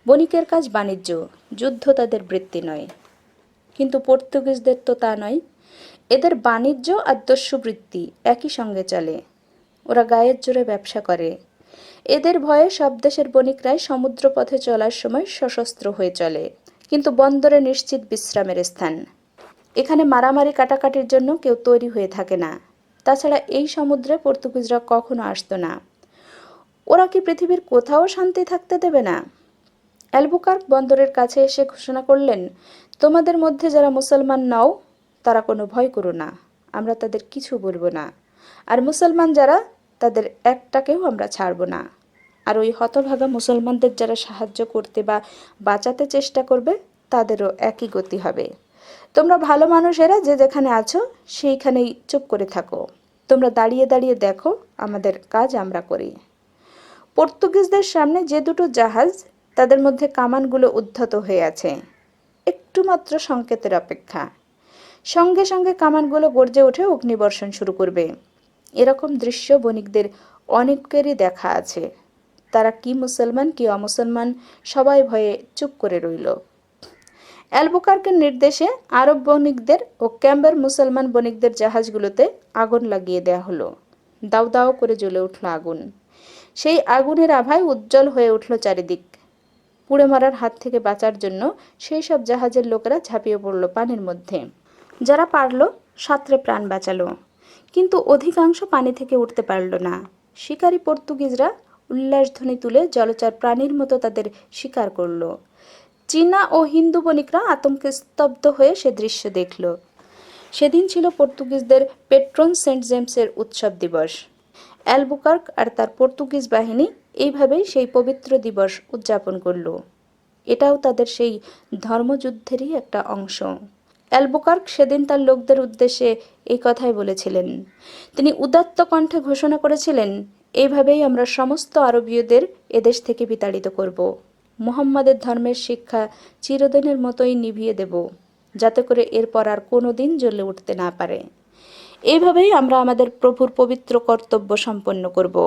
বণিকের কাজ বাণিজ্য, যুদ্ধ তাদের বৃত্তি নয়। কিন্তু পর্তুগিজদের তো তা নয়। এদের বাণিজ্য আর দস্যুবৃত্তি একই সঙ্গে চলে। ওরা গায়ের জোরে ব্যবসা করে। এদের ভয়ে সব দেশের বণিকরাই সমুদ্রপথে চলার সময় সশস্ত্র হয়ে চলে। কিন্তু বন্দরে নিশ্চিত বিশ্রামের স্থান। এখানে মারামারি কাটাকাটির জন্য কেউ তৈরি হয়ে থাকে না। তাছাড়া এই সমুদ্রে পর্তুগিজরা কখনো আসতো না। ওরা কি পৃথিবীর কোথাও শান্তি থাকতে দেবে না? অ্যালবুকার্ক বন্দরের কাছে এসে ঘোষণা করলেন, তোমাদের মধ্যে যারা মুসলমান নাও তারা কোনো ভয় করো না, আমরা তাদের কিছু বলবো না। আর মুসলমান যারা, তাদের একটাকেও আমরা ছাড়ব না। আর ওই হতভাগা মুসলমানদের যারা সাহায্য করতে বা বাঁচাতে চেষ্টা করবে তাদেরও একই গতি হবে। তোমরা ভালো মানুষেরা যে যেখানে আছো সেইখানেই চুপ করে থাকো। তোমরা দাঁড়িয়ে দাঁড়িয়ে দেখো আমাদের কাজ আমরা করি। পর্তুগিজদের সামনে যে দুটো জাহাজ, তাদের মধ্যে কামানগুলো উদ্ধত হয়ে আছে। একটু মাত্র সংকেতের অপেক্ষা। সঙ্গে সঙ্গে কামানগুলো গর্জে উঠে অগ্নিবর্ষণ শুরু করবে। এরকম দৃশ্য বণিকদের অনেকেরই দেখা আছে। তারা কি মুসলমান কি অমুসলমান সবাই ভয়ে চুপ করে রইল। অ্যালবুকার্কের নির্দেশে আরব বণিকদের ও ক্যাম্বের মুসলমান বণিকদের জাহাজগুলোতে আগুন লাগিয়ে দেয়া হলো। দাউ দাউ করে জ্বলে উঠল আগুন। সেই আগুনের আভায় উজ্জ্বল হয়ে উঠল চারিদিক। পুড়ে মারার হাত থেকে বাঁচার জন্য সেই সব জাহাজের লোকেরা ঝাঁপিয়ে পড়ল পানির মধ্যে। যারা পারল সাঁতরে প্রাণ বাঁচালো, কিন্তু অধিকাংশ পানি থেকে উঠতে পারল না। শিকারী পর্তুগিজরা উল্লাসধ্বনি তুলে জলচর প্রাণীর মতো তাদের শিকার করল। চীনা ও হিন্দু বণিকরা আতঙ্কে স্তব্ধ হয়ে সে দৃশ্য দেখল। সেদিন ছিল পর্তুগিজদের পেট্রন সেন্ট জেমসের উৎসব দিবস। অ্যালবুকার্ক আর তার পর্তুগিজ বাহিনী এইভাবেই সেই পবিত্র দিবস উদযাপন করল। এটাও তাদের সেই ধর্মযুদ্ধেরই একটা অংশ। অ্যালবুকার্ক সেদিন তার লোকদের উদ্দেশ্যে এই কথাই বলেছিলেন। তিনি উদাত্ত কণ্ঠে ঘোষণা করেছিলেন, এইভাবেই আমরা সমস্ত আরবীয়দের এদেশ থেকে বিতাড়িত করব। মুহাম্মাদের ধর্মের শিক্ষা চিরদিনের মতোই নিভিয়ে দেব, যাতে করে এরপর আর কোনো দিন জ্বলে উঠতে না পারে। এইভাবেই আমরা আমাদের প্রভুর পবিত্র কর্তব্য সম্পন্ন করব।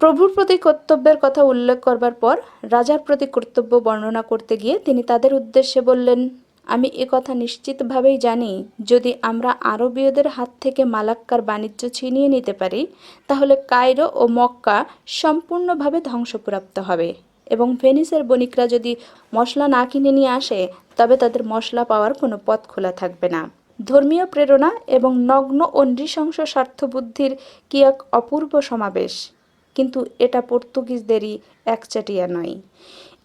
প্রভুর প্রতি কর্তব্যের কথা উল্লেখ করবার পর রাজার প্রতি কর্তব্য বর্ণনা করতে গিয়ে তিনি তাদের উদ্দেশ্যে বললেন, আমি একথা নিশ্চিতভাবেই জানি, যদি আমরা আরবীয়দের হাত থেকে মালাক্কার বাণিজ্য ছিনিয়ে নিতে পারি, তাহলে কায়রো ও মক্কা সম্পূর্ণভাবে ধ্বংসপ্রাপ্ত হবে, এবং ভেনিসের বণিকরা যদি মশলা না কিনে নিয়ে আসে, তবে তাদের মশলা পাওয়ার কোনো পথ খোলা থাকবে না। ধর্মীয় প্রেরণা এবং নগ্ন ও নৃশংস স্বার্থবুদ্ধির কি এক অপূর্ব সমাবেশ! কিন্তু এটা পর্তুগিজদেরই একচাটিয়া নয়।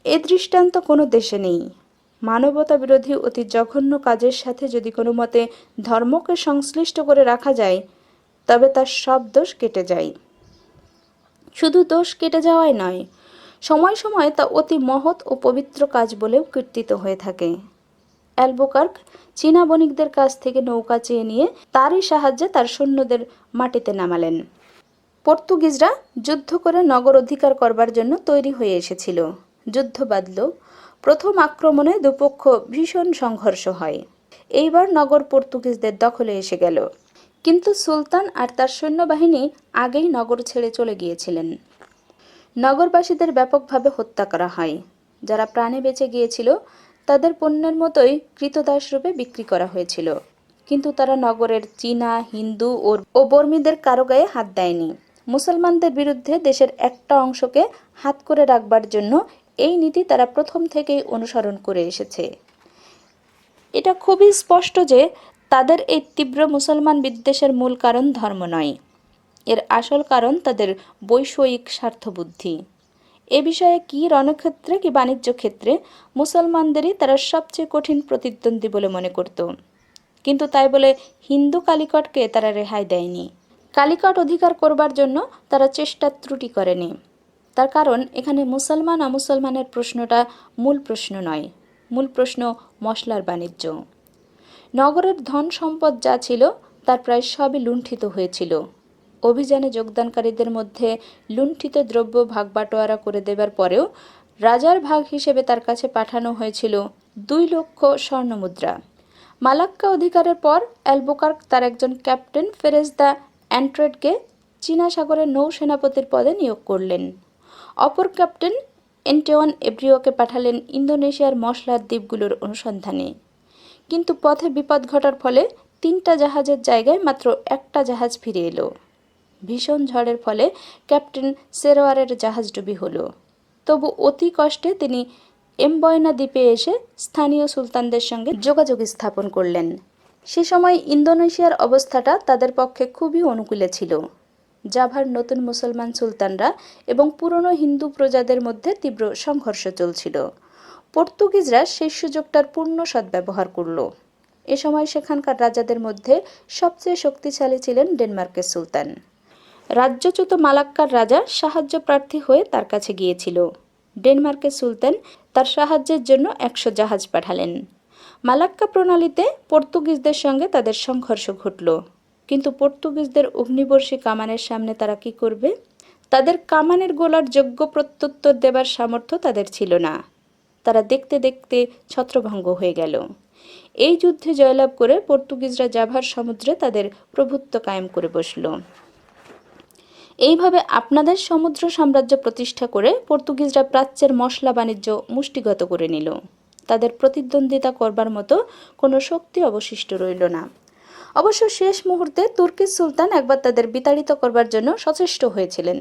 এ দৃষ্টান্ত কোনো দেশে নেই। মানবতা বিরোধী অতি জঘন্য কাজের সাথে যদি কোনো মতে ধর্মকে সংশ্লিষ্ট করে রাখা যায়, তবে তার সব দোষ কেটে যায়। শুধু দোষ কেটে যাওয়াই নয়, সময় সময় তা অতি মহৎ ও পবিত্র কাজ বলেও কীর্তিত হয়ে থাকে। অ্যালবুকার্ক চীনা বণিকদের কাছ থেকে নৌকা চেয়ে নিয়ে তারই সাহায্যে তার সৈন্যদের মাটিতে নামালেন। পর্তুগিজরা যুদ্ধ করে নগর অধিকার করবার জন্য তৈরি হয়ে এসেছিল। যুদ্ধ বাঁধল। প্রথম আক্রমণে দুপক্ষ ভীষণ সংঘর্ষ হয়। এইবার নগর পর্তুগিজদের দখলে এসে গেল, কিন্তু সুলতান আর তার সৈন্যবাহিনী আগেই নগর ছেড়ে চলে গিয়েছিলেন। নগরবাসীদের ব্যাপকভাবে হত্যা করা হয়। যারা প্রাণে বেঁচে গিয়েছিল তাদের পণ্যের মতোই কৃতদাস রূপে বিক্রি করা হয়েছিল, কিন্তু তারা নগরের চীনা, হিন্দু ও বর্মীদের কারো গায়ে হাত দেয়নি। মুসলমানদের বিরুদ্ধে দেশের একটা অংশকে হাত করে রাখবার জন্য এই নীতি তারা প্রথম থেকেই অনুসরণ করে এসেছে। এটা খুবই স্পষ্ট যে তাদের এই তীব্র মুসলমান বিদ্বেষের মূল কারণ ধর্ম নয়, এর আসল কারণ তাদের বৈষয়িক স্বার্থবুদ্ধি। এ বিষয়ে কি রণক্ষেত্রে কি বাণিজ্য ক্ষেত্রে মুসলমানদেরই তারা সবচেয়ে কঠিন প্রতিদ্বন্দ্বী বলে মনে করত। কিন্তু তাই বলে হিন্দু কালিকটকে তারা রেহাই দেয়নি। কালিকট অধিকার করবার জন্য তারা চেষ্টা ত্রুটি করেনি। তার কারণ এখানে মুসলমান অমুসলমানের প্রশ্নটা মূল প্রশ্ন নয়, মূল প্রশ্ন মশলার বাণিজ্য। নগরের ধন সম্পদ যা ছিল তার প্রায় সবই লুণ্ঠিত হয়েছিল। অভিযানে যোগদানকারীদের মধ্যে লুণ্ঠিত দ্রব্য ভাগবাটোয়ারা করে দেবার পরেও রাজার ভাগ হিসেবে তার কাছে পাঠানো হয়েছিল 2 লক্ষ স্বর্ণমুদ্রা। মালাক্কা অধিকারের পর অ্যালবুকার্ক তার একজন ক্যাপ্টেন ফেরেজ দ্য অ্যান্ট্রেডকে চীনা সাগরের নৌসেনাপতির পদে নিয়োগ করলেন। অপর ক্যাপ্টেন এন্টেওয়ান এব্রিওকে পাঠালেন ইন্দোনেশিয়ার মশলার দ্বীপগুলোর অনুসন্ধানে। কিন্তু পথে বিপদ ঘটার ফলে 3টা জাহাজের জায়গায় মাত্র একটা জাহাজ ফিরে এলো। ভীষণ ঝড়ের ফলে ক্যাপ্টেন সেরোয়ারের জাহাজডুবি হলো। তবু অতি কষ্টে তিনি এমবয়না দ্বীপে এসে স্থানীয় সুলতানদের সঙ্গে যোগাযোগ স্থাপন করলেন। সে সময় ইন্দোনেশিয়ার অবস্থাটা তাদের পক্ষে খুবই অনুকূলে ছিল। জাভার নতুন মুসলমান সুলতানরা এবং পুরনো হিন্দু প্রজাদের মধ্যে তীব্র সংঘর্ষ চলছিল। পর্তুগিজরা সেই সুযোগটার পূর্ণ সদ্ব্যবহার করল। এ সময় সেখানকার রাজাদের মধ্যে সবচেয়ে শক্তিশালী ছিলেন ডেনমার্কের সুলতান। রাজ্যচ্যুত মালাক্কার রাজা সাহায্য প্রার্থী হয়ে তার কাছে গিয়েছিল। ডেনমার্কের সুলতান তার সাহায্যের জন্য 100 জাহাজ পাঠালেন। মালাক্কা প্রণালীতে পর্তুগিজদের সঙ্গে তাদের সংঘর্ষ ঘটল, কিন্তু পর্তুগিজদের অগ্নিবর্ষী কামানের সামনে তারা কি করবে? তাদের কামানের গোলার যোগ্য প্রত্যুত্তর দেবার সামর্থ্য তাদের ছিল না। তারা দেখতে দেখতে ছত্রভঙ্গ হয়ে গেল। এই যুদ্ধে জয়লাভ করে পর্তুগিজরা জাভার সমুদ্রে তাদের প্রভুত্ব কায়েম করে বসল। এইভাবে আপনাদের সমুদ্র সাম্রাজ্য প্রতিষ্ঠা করে পর্তুগিজরা প্রাচ্যের মশলা বাণিজ্য মুষ্টিগত করে নিল। তাদের প্রতিদ্বন্দ্বিতা করবার মতো কোনো শক্তি অবশিষ্ট রইল না। অবশ্য শেষ মুহূর্তে তুর্কির সুলতান একবার তাদের বিতাড়িত করবার জন্য সচেষ্ট হয়েছিলেন,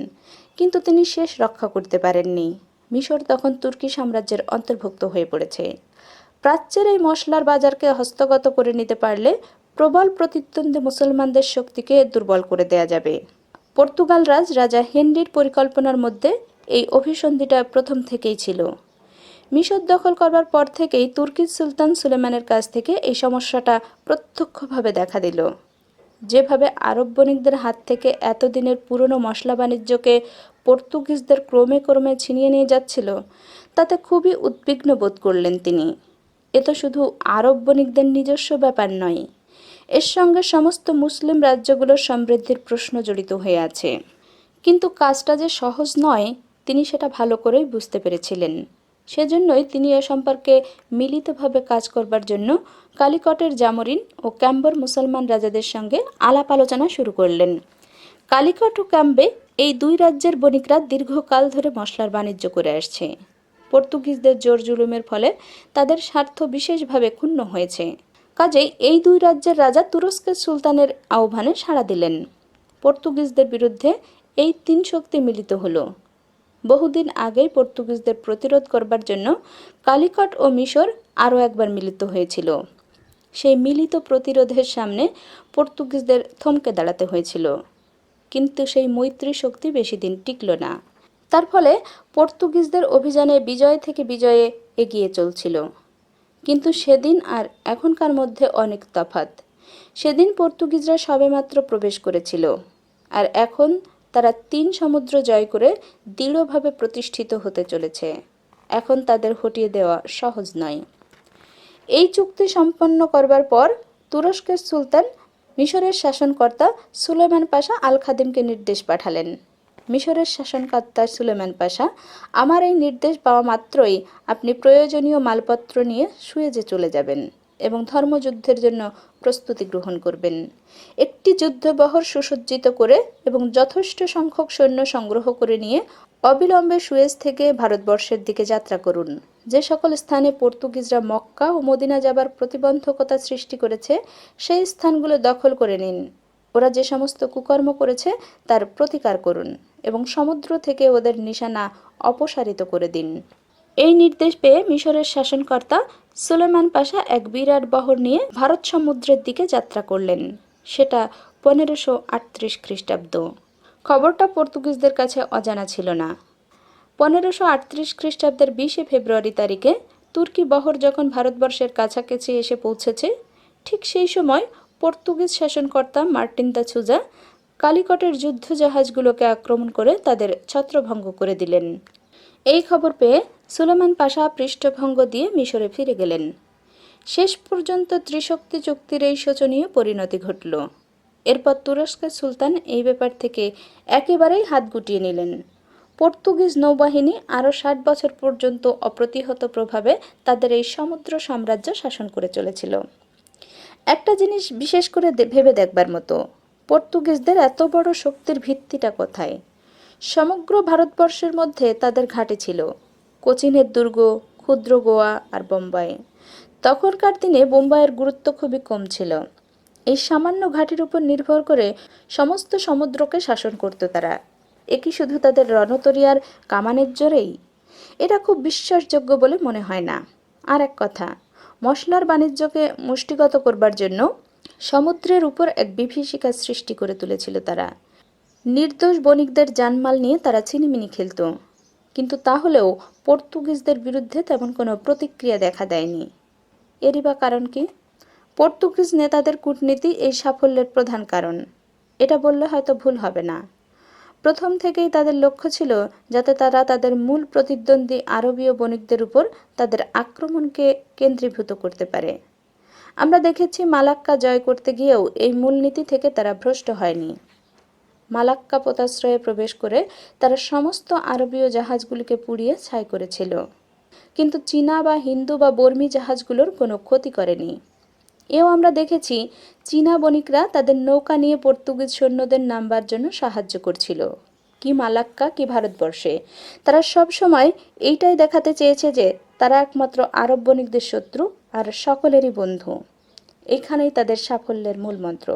কিন্তু তিনি শেষ রক্ষা করতে পারেননি। মিশর তখন তুর্কি সাম্রাজ্যের অন্তর্ভুক্ত হয়ে পড়েছে। প্রাচ্যের এই মশলার বাজারকে হস্তগত করে নিতে পারলে প্রবল প্রতিদ্বন্দ্বী মুসলমানদের শক্তিকে দুর্বল করে দেয়া যাবে। পর্তুগাল রাজা হেনরির পরিকল্পনার মধ্যে এই অভিসন্ধিটা প্রথম থেকেই ছিল। মিশর দখল করবার পর থেকেই তুর্কির সুলতান সুলেমানের কাছ থেকে এই সমস্যাটা প্রত্যক্ষভাবে দেখা দিল। যেভাবে আরব বণিকদের হাত থেকে এতদিনের পুরনো মশলা বাণিজ্যকে পর্তুগিজদের ক্রমে ক্রমে ছিনিয়ে নিয়ে যাচ্ছিল, তাতে খুবই উদ্বিগ্ন বোধ করলেন তিনি। এ তো শুধু আরব বণিকদের নিজস্ব ব্যাপার নয়, এর সঙ্গে সমস্ত মুসলিম রাজ্যগুলোর সমৃদ্ধির প্রশ্ন জড়িত হয়ে আছে। কিন্তু কাজটা যে সহজ নয়, তিনি সেটা ভালো করেই বুঝতে পেরেছিলেন। সেজন্যই তিনি এ সম্পর্কে মিলিতভাবে কাজ করবার জন্য কালিকটের জামরিন ও ক্যাম্বর মুসলমান রাজাদের সঙ্গে আলাপ আলোচনা শুরু করলেন। কালিকট ও ক্যাম্বে এই দুই রাজ্যের বণিকরা দীর্ঘকাল ধরে মশলার বাণিজ্য করে আসছে। পর্তুগিজদের জোর জুলুমের ফলে তাদের স্বার্থ বিশেষভাবে ক্ষুণ্ণ হয়েছে। কাজেই এই দুই রাজ্যের রাজা তুরস্কের সুলতানের আহ্বানে সাড়া দিলেন। পর্তুগিজদের বিরুদ্ধে এই তিন শক্তি মিলিত হলো। বহুদিন আগেই পর্তুগিজদের প্রতিরোধ করবার জন্য কালিকট ও মিশর আরও একবার মিলিত হয়েছিল। সেই মিলিত প্রতিরোধের সামনে পর্তুগিজদের থমকে দাঁড়াতে হয়েছিল। কিন্তু সেই মৈত্রী শক্তি বেশি দিন টিকল না। তার ফলে পর্তুগিজদের অভিযানে বিজয় থেকে বিজয়ে এগিয়ে চলছিল। কিন্তু সেদিন আর এখনকার মধ্যে অনেক তফাৎ। সেদিন পর্তুগিজরা সবেমাত্র প্রবেশ করেছিল, আর এখন তারা 3 সমুদ্র জয় করে দৃঢ়ভাবে প্রতিষ্ঠিত হতে চলেছে। এখন তাদের হটিয়ে দেওয়া সহজ নয়। এই চুক্তি সম্পন্ন করবার পর তুরস্কের সুলতান মিশরের শাসনকর্তা সুলেমান পাশা আল খাদিমকে নির্দেশ পাঠালেন। মিশরের শাসনকর্তা সুলেমান পাশা, আমার এই নির্দেশ পাওয়া মাত্রই আপনি প্রয়োজনীয় মালপত্র নিয়ে সুয়েজে চলে যাবেন এবং ধর্মযুদ্ধের জন্য প্রস্তুতি গ্রহণ করবেন। একটি যুদ্ধবহর সুসজ্জিত করে এবং যথেষ্ট সংখ্যক সৈন্য সংগ্রহ করে নিয়ে অবিলম্বে সুয়েজ থেকে ভারতবর্ষের দিকে যাত্রা করুন। যে সকল স্থানে পর্তুগিজরা মক্কা ও মদিনা যাবার প্রতিবন্ধকতা সৃষ্টি করেছে, সেই স্থানগুলো দখল করে নিন। ওরা যে সমস্ত কুকর্ম করেছে তার প্রতিকার করুন এবং সমুদ্র থেকে ওদের নিশানা অপসারিত করে দিন। এই নির্দেশ পেয়ে মিশরের শাসনকর্তা সুলেমান পাশা এক বিরাট বহর নিয়ে ভারত সমুদ্রের দিকে যাত্রা করলেন। সেটা 1538 খ্রিস্টাব্দ। খবরটা পর্তুগিজদের কাছে অজানা ছিল না। 1538 খ্রিস্টাব্দের 20 ফেব্রুয়ারি তারিখে তুর্কি বহর যখন ভারতবর্ষের কাছাকাছি এসে পৌঁছেছে, ঠিক সেই সময় পর্তুগিজ শাসনকর্তা মার্টিন দা সুজা কালিকটের যুদ্ধ জাহাজগুলোকে আক্রমণ করে তাদের ছত্রভঙ্গ করে দিলেন। এই খবর পেয়ে সুলেমান পাশা পৃষ্ঠভঙ্গ দিয়ে মিশরে ফিরে গেলেন। শেষ পর্যন্ত ত্রিশক্তি চুক্তির এই শোচনীয় পরিণতি ঘটল। এরপর তুরস্কের সুলতান এই ব্যাপার থেকে একেবারেই হাত গুটিয়ে নিলেন। পর্তুগিজ নৌবাহিনী আরও 60 বছর পর্যন্ত অপ্রতিহত প্রভাবে তাদের এই সমুদ্র সাম্রাজ্য শাসন করে চলেছিল। একটা জিনিস বিশেষ করে ভেবে দেখবার মতো, পর্তুগিজদের এত বড় শক্তির ভিত্তিটা কোথায়? সমগ্র ভারতবর্ষের মধ্যে তাদের ঘাঁটি ছিল কোচিনের দুর্গ, ক্ষুদ্র গোয়া আর বোম্বাই। তখনকার দিনে বোম্বাইয়ের গুরুত্ব খুবই কম ছিল। এই সামান্য ঘাঁটির উপর নির্ভর করে সমস্ত সমুদ্রকে শাসন করত তারা। একই শুধু তাদের রণতরী আর কামানের জোরেই? এটা খুব বিশ্বাসযোগ্য বলে মনে হয় না। আর এক কথা, মশলার বাণিজ্যকে মুষ্টিগত করবার জন্য সমুদ্রের উপর এক বিভীষিকা সৃষ্টি করে তুলেছিল তারা। নির্দোষ বণিকদের জানমাল নিয়ে তারা ছিনিমিনি খেলত, কিন্তু তাহলেও পর্তুগিজদের বিরুদ্ধে তেমন কোনো প্রতিক্রিয়া দেখা দেয়নি। এরই বা কারণ কি? পর্তুগিজ নেতাদের কূটনীতি এই সাফল্যের প্রধান কারণ। এটা বললে হয়তো ভুল হবে না। প্রথম থেকেই তাদের লক্ষ্য ছিল যাতে তারা তাদের মূল প্রতিদ্বন্দ্বী আরবীয় বণিকদের উপর তাদের আক্রমণকে কেন্দ্রীভূত করতে পারে। আমরা দেখেছি মালাক্কা জয় করতে গিয়েও এই মূলনীতি থেকে তারা ভ্রষ্ট হয়নি। মালাক্কা পোতাশ্রয়ে প্রবেশ করে তারা সমস্ত আরবীয় জাহাজগুলিকে পুড়িয়ে ছাই করেছিল, কিন্তু চীনা বা হিন্দু বা বর্মী জাহাজগুলোর কোনো ক্ষতি করেনি। এও আমরা দেখেছি চীনা বণিকরা তাদের নৌকা নিয়ে পর্তুগিজ সৈন্যদের নামবার জন্য সাহায্য করছিল। কি মালাক্কা কি ভারতবর্ষে, তারা সব সময় এইটাই দেখাতে চেয়েছে যে তারা একমাত্র আরব বণিকদের শত্রু আর সকলেরই বন্ধু। এখানেই তাদের সাফল্যের মূল মন্ত্র।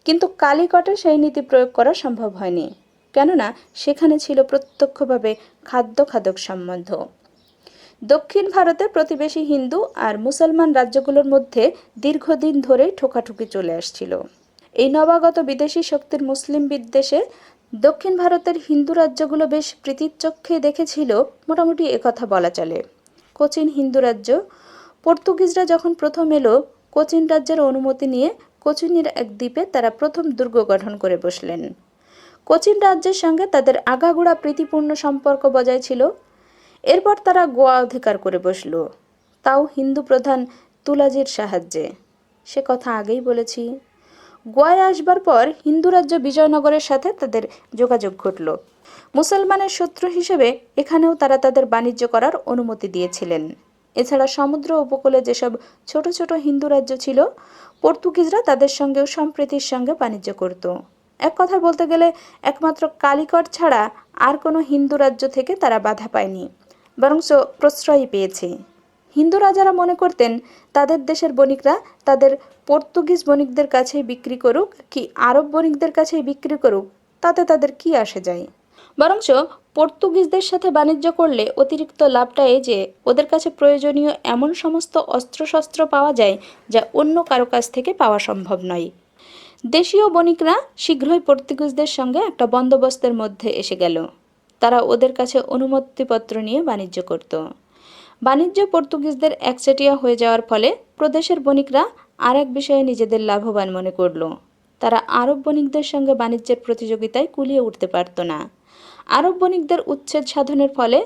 কিন্তু কালিকটে সেই নীতি প্রয়োগ করা সম্ভব হয়নি, কেননা সেখানে ছিল প্রত্যক্ষভাবে খাদ্য খাদক সম্বন্ধ। দক্ষিণ ভারতে প্রতিবেশী হিন্দু আর মুসলমান রাজ্যগুলোর মধ্যে দীর্ঘদিন ধরেই ঠোকাঠুকি চলে আসছিল। এই নবাগত বিদেশি শক্তির মুসলিম বিদ্বেষে দক্ষিণ ভারতের হিন্দু রাজ্যগুলো বেশ প্রীতির চক্ষে দেখেছিল, মোটামুটি একথা বলা চলে। কোচিন হিন্দু রাজ্য। পর্তুগিজরা যখন প্রথম এলো, কোচিন রাজ্যের অনুমতি নিয়ে কোচিনের এক দ্বীপে তারা প্রথম দুর্গ গঠন করে বসলেন। কোচিন রাজ্যের সঙ্গে তাদের আগাগোড়া প্রীতিপূর্ণ সম্পর্ক বজায় ছিল। এরপর তারা গোয়া অধিকার করে বসল, তাও হিন্দু প্রধান তুলাজির সাহায্যে। সে কথা আগেই বলেছি। গোয়ায় আসবার পর হিন্দু রাজ্য বিজয়নগরের সাথে তাদের যোগাযোগ ঘটল। মুসলমানের শত্রু হিসেবে এখানেও তারা তাদের বাণিজ্য করার অনুমতি দিয়েছিলেন। এছাড়া সমুদ্র উপকূলে যেসব ছোট ছোট হিন্দু রাজ্য ছিল, পর্তুগিজরা তাদের সঙ্গেও সম্প্রীতির সঙ্গে বাণিজ্য করত। এক কথা বলতে গেলে একমাত্র কালিকট ছাড়া আর কোনো হিন্দু রাজ্য থেকে তারা বাধা পায়নি, বরঞ্চ প্রশ্রয় পেয়েছে। হিন্দু রাজারা মনে করতেন তাদের দেশের বণিকরা তাদের পর্তুগিজ বণিকদের কাছেই বিক্রি করুক কি আরব বণিকদের কাছেই বিক্রি করুক, তাতে তাদের কি আসে যায়। বরঞ্চ পর্তুগিজদের সাথে বাণিজ্য করলে অতিরিক্ত লাভটা এই যে ওদের কাছে প্রয়োজনীয় এমন সমস্ত অস্ত্রশস্ত্র পাওয়া যায় যা অন্য কারো কাছ থেকে পাওয়া সম্ভব নয়। দেশীয় বণিকরা শীঘ্রই পর্তুগিজদের সঙ্গে একটা বন্দোবস্তের মধ্যে এসে গেল। তারা ওদের কাছে অনুমতিপত্র নিয়ে বাণিজ্য করত। বাণিজ্য পর্তুগিজদের একচেটিয়া হয়ে যাওয়ার ফলে প্রদেশের বণিকরা আর এক বিষয়ে নিজেদের লাভবান মনে করল। তারা আরব বণিকদের সঙ্গে বাণিজ্যের প্রতিযোগিতায় কুলিয়ে উঠতে পারত না। আরব বণিকদের উচ্ছেদ সাধনের ফলে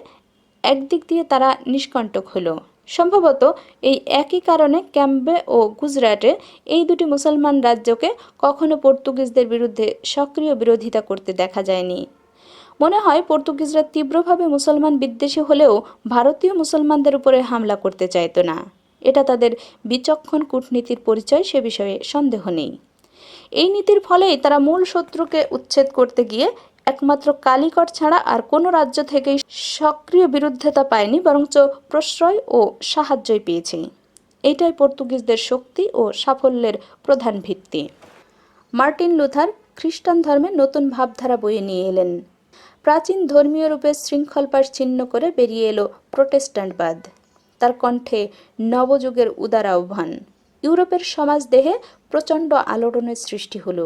একদিক দিয়ে তারা নিষ্কণ্টক হলো। সম্ভবত এই একই কারণে ক্যাম্বে ও গুজরাটে এই দুটি মুসলমান রাজ্যকে কখনো পর্তুগিজদের বিরুদ্ধে সক্রিয় বিরোধিতা করতে দেখা যায়নি। মনে হয় পর্তুগিজরা তীব্রভাবে মুসলমান বিদ্বেষী হলেও ভারতীয় মুসলমানদের উপরে হামলা করতে চাইত না। এটা তাদের বিচক্ষণ কূটনীতির পরিচয়, সে বিষয়ে সন্দেহ নেই। এই নীতির ফলেই তারা মূল শত্রুকে উচ্ছেদ করতে গিয়ে একমাত্র কালিকট ছাড়া আর কোনো রাজ্য থেকেই সক্রিয় বিরুদ্ধতা পায়নি, বরঞ্চ প্রশ্রয় ও সাহায্যই পেয়েছে। এটাই পর্তুগিজদের শক্তি ও সাফল্যের প্রধান ভিত্তি। মার্টিন লুথার খ্রিস্টান ধর্মে নতুন ভাবধারা বয়ে নিয়ে এলেন। প্রাচীন ধর্মীয় রূপে শৃঙ্খলপাশ ছিন্ন করে বেরিয়ে এলো প্রোটেস্ট্যান্টবাদ। তার কণ্ঠে নবযুগের উদার আহ্বান। ইউরোপের সমাজ দেহে প্রচণ্ড আলোড়নের সৃষ্টি হলো।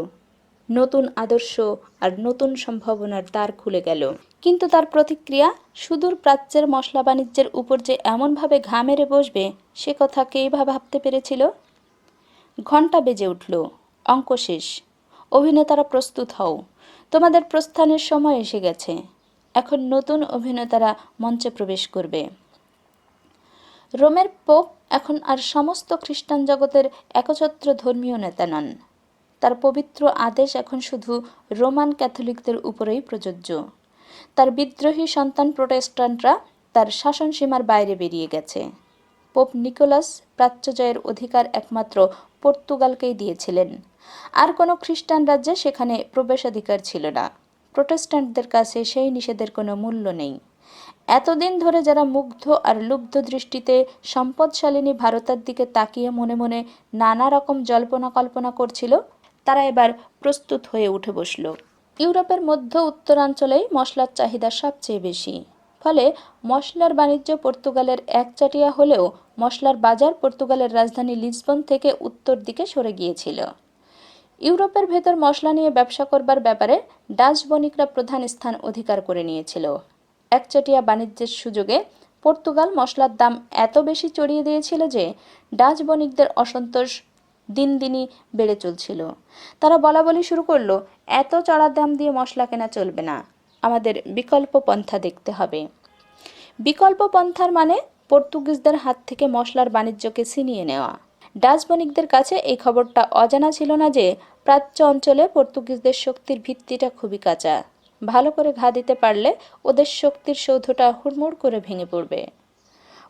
নতুন আদর্শ আর নতুন সম্ভাবনার দ্বার খুলে গেল। কিন্তু তার প্রতিক্রিয়া সুদূর প্রাচ্যের মশলা বাণিজ্যের উপর যে এমনভাবে ঘা মেরে বসবে, সে কথা কেই বা ভাবতে পেরেছিল? ঘণ্টা বেজে উঠল। অঙ্ক শেষ। অভিনেতারা প্রস্তুত হও, তোমাদের প্রস্থানের সময় এসে গেছে। এখন নতুন অভিনেতারা মঞ্চে প্রবেশ করবে। রোমের পোপ এখন আর সমস্ত খ্রিস্টান জগতের একছত্র ধর্মীয় নেতা নন। তার পবিত্র আদেশ এখন শুধু রোমান ক্যাথলিকদের উপরেই প্রযোজ্য। তার বিদ্রোহী সন্তান প্রোটেস্ট্যান্টরা তার শাসন সীমার বাইরে বেরিয়ে গেছে। পোপ নিকোলাস প্রাচ্য জয়ের অধিকার একমাত্র পর্তুগালকেই দিয়েছিলেন। আর কোনো খ্রিস্টান রাজ্যে সেখানে প্রবেশাধিকার ছিল না। প্রোটেস্ট্যান্টদের কাছে সেই নিষেধের কোনো মূল্য নেই। এতদিন ধরে যারা মুগ্ধ আর লুব্ধ দৃষ্টিতে সম্পদশালিনী ভারতের দিকে তাকিয়ে মনে মনে নানা রকম জল্পনা কল্পনা করছিল, তারা এবার প্রস্তুত হয়ে উঠে বসল। ইউরোপের মধ্য উত্তরাঞ্চলেই মশলার চাহিদা সবচেয়ে বেশি। ফলে মশলার বাণিজ্য পর্তুগালের একচাটিয়া হলেও মশলার বাজার পর্তুগালের রাজধানী লিসবন থেকে উত্তর দিকে সরে গিয়েছিল। ইউরোপের ভেতর মশলা নিয়ে ব্যবসা করবার ব্যাপারে ডাচ বণিকরা প্রধান স্থান অধিকার করে নিয়েছিল। একচেটিয়া বাণিজ্যের সুযোগে পর্তুগাল মশলার দাম এত বেশি চড়িয়ে দিয়েছিল যে ডাচ বণিকদের অসন্তোষ দিন দিনই বেড়ে চলছিল। তারা বলাবলি শুরু করলো, এত চড়া দাম দিয়ে মশলা কেনা চলবে না, আমাদের বিকল্প পন্থা দেখতে হবে। বিকল্প পন্থার মানে পর্তুগিজদের হাত থেকে মশলার বাণিজ্যকে ছিনিয়ে নেওয়া। ডাচ বণিকদের কাছে এই খবরটা অজানা ছিল না যে প্রাচ্য অঞ্চলে পর্তুগিজদের শক্তির ভিত্তিটা খুবই কাঁচা। ভালো করে ঘা দিতে পারলে ওদের শক্তির সৌধটা হুড়মুড় করে ভেঙে পড়বে।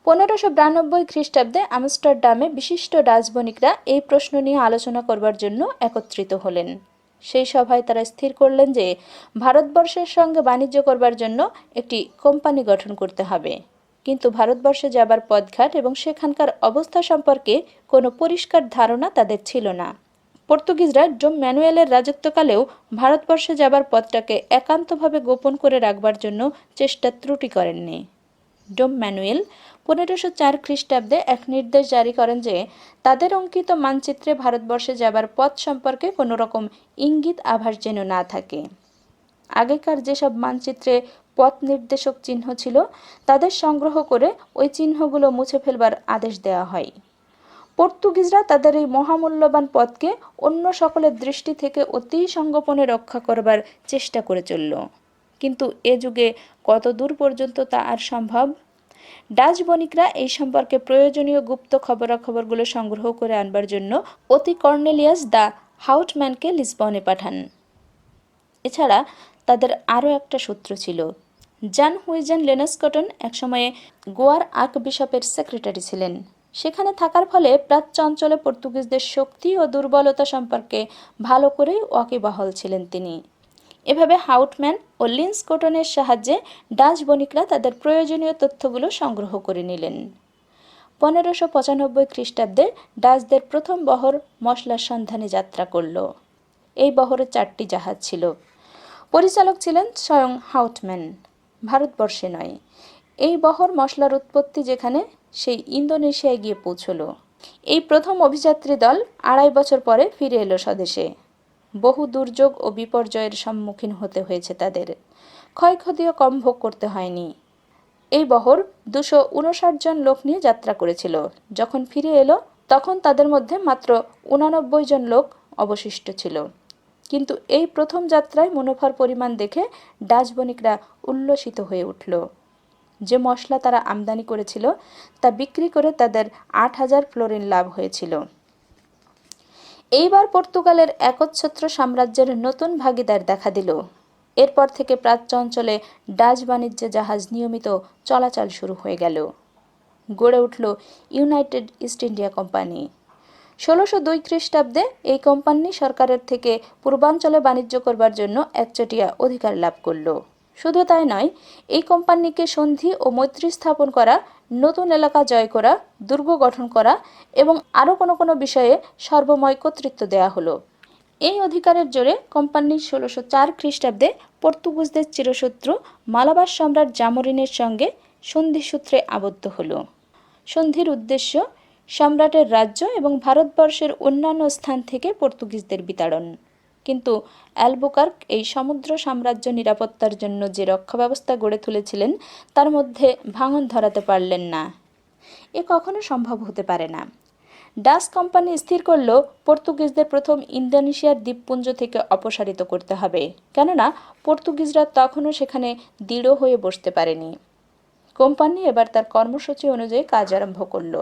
1592 খ্রিস্টাব্দে আমস্টারডামে বিশিষ্ট ডাচ বণিকরা এই প্রশ্ন নিয়ে আলোচনা করবার জন্য একত্রিত হলেন। সেই সভায় তারা স্থির করলেন যে ভারতবর্ষের সঙ্গে বাণিজ্য করবার জন্য একটি কোম্পানি গঠন করতে হবে। কিন্তু ভারতবর্ষে যাবার পথঘাট এবং সেখানকার অবস্থা সম্পর্কে কোনো পরিষ্কার ধারণা তাদের ছিল না। পর্তুগিজরা ডোম ম্যানুয়েলের রাজত্বকালেও ভারতবর্ষে যাবার পথটাকে একান্তভাবে গোপন করে রাখবার জন্য চেষ্টা ত্রুটি করেননি। ডোম ম্যানুয়েল 1504 খ্রিস্টাব্দে এক নির্দেশ জারি করেন যে তাদের অঙ্কিত মানচিত্রে ভারতবর্ষে যাবার পথ সম্পর্কে কোনো রকম ইঙ্গিত আভাস যেন না থাকে। আগেকার যেসব মানচিত্রে পথ নির্দেশক চিহ্ন ছিল তাদের সংগ্রহ করে ওই চিহ্নগুলো মুছে ফেলবার আদেশ দেওয়া হয়। পর্তুগিজরা তাদের এই মহামূল্যবান পথকে অন্য সকলের দৃষ্টি থেকে অতি সংগোপনে রক্ষা করবার চেষ্টা করে চলল, কিন্তু এ যুগে কত দূর পর্যন্ত তা আর সম্ভব? ডাচ বণিকরা এই সম্পর্কে প্রয়োজনীয় গুপ্ত খবরাখবরগুলো সংগ্রহ করে আনবার জন্য অতি কর্নেলিয়াস দ্য হাউটম্যানকে লিসবনে পাঠান। এছাড়া তাদের আরও একটা শত্রু ছিল। জন হুইজেন লেনস্কটন একসময়ে গোয়ার আর্কবিশপের সেক্রেটারি ছিলেন। সেখানে থাকার ফলে প্রাচ্য অঞ্চলে পর্তুগিজদের শক্তি ও দুর্বলতা সম্পর্কে ভালো করেই ওয়াকিবহাল ছিলেন তিনি। এভাবে হাউটম্যান ও লিন্সকটনের সাহায্যে ডাচ বণিকরা তাদের প্রয়োজনীয় তথ্যগুলো সংগ্রহ করে নিলেন। 1595 খ্রিস্টাব্দে ডাচদের প্রথম বহর মশলার সন্ধানে যাত্রা করল। এই বহরে 4টি জাহাজ ছিল। পরিচালক ছিলেন স্বয়ং হাউটম্যান, ভারতবর্ষে নয়। এই বহর মশলার উৎপত্তি যেখানে, সেই ইন্দোনেশিয়ায় গিয়ে পৌঁছল। এই প্রথম অভিযাত্রী দল 2.5 বছর পরে ফিরে এলো স্বদেশে। বহু দুর্যোগ ও বিপর্যয়ের সম্মুখীন হতে হয়েছে তাদের, ক্ষয়ক্ষতিও কম ভোগ করতে হয়নি। এই বহর 259 জন লোক নিয়ে যাত্রা করেছিল। যখন ফিরে এলো তখন তাদের মধ্যে মাত্র 89 জন লোক অবশিষ্ট ছিল। কিন্তু এই প্রথম যাত্রায় মুনাফার পরিমাণ দেখে ডাচ বণিকরা উল্লসিত হয়ে উঠল। যে মশলা তারা আমদানি করেছিল তা বিক্রি করে তাদের 8000 ফ্লোরিন লাভ হয়েছিল। এইবার পর্তুগালের একচ্ছত্র সাম্রাজ্যের নতুন ভাগিদার দেখা দিল। এরপর থেকে প্রাচ্য অঞ্চলে ডাচ বাণিজ্য জাহাজ নিয়মিত চলাচল শুরু হয়ে গেল। গড়ে উঠল ইউনাইটেড ইস্ট ইন্ডিয়া কোম্পানি। 1602 খ্রিস্টাব্দে এই কোম্পানি সরকারের থেকে পূর্বাঞ্চলে বাণিজ্য করবার জন্য একচেটিয়া অধিকার লাভ করল। শুধু তাই নয়, এই কোম্পানিকে সন্ধি ও মৈত্রী স্থাপন করা, নতুন এলাকা জয় করা, দুর্গ গঠন করা এবং আরও কোনো বিষয়ে সর্বময় কর্তৃত্ব দেয়া হলো। এই অধিকারের জোরে কোম্পানি 1604 খ্রিস্টাব্দে পর্তুগিজদের চিরশত্রু মালাবার সম্রাট জামোরিনের সঙ্গে সন্ধিসূত্রে আবদ্ধ হল। সন্ধির উদ্দেশ্য সম্রাটের রাজ্য এবং ভারতবর্ষের অন্যান্য স্থান থেকে পর্তুগিজদের বিতাড়ন। কিন্তু অ্যালবুকার্ক এই সমুদ্র সাম্রাজ্য নিরাপত্তার জন্য যে রক্ষা ব্যবস্থা গড়ে তুলেছিলেন তার মধ্যে ভাঙন ধরাতে পারলেন না। এ কখনো সম্ভব হতে পারে না। ডাচ কোম্পানি স্থির করল পর্তুগিজদের প্রথম ইন্দোনেশিয়ার দ্বীপপুঞ্জ থেকে অপসারিত করতে হবে, কেননা পর্তুগিজরা তখনও সেখানে দৃঢ় হয়ে বসতে পারেনি। কোম্পানি এবার তার কর্মসূচি অনুযায়ী কাজ আরম্ভ করল।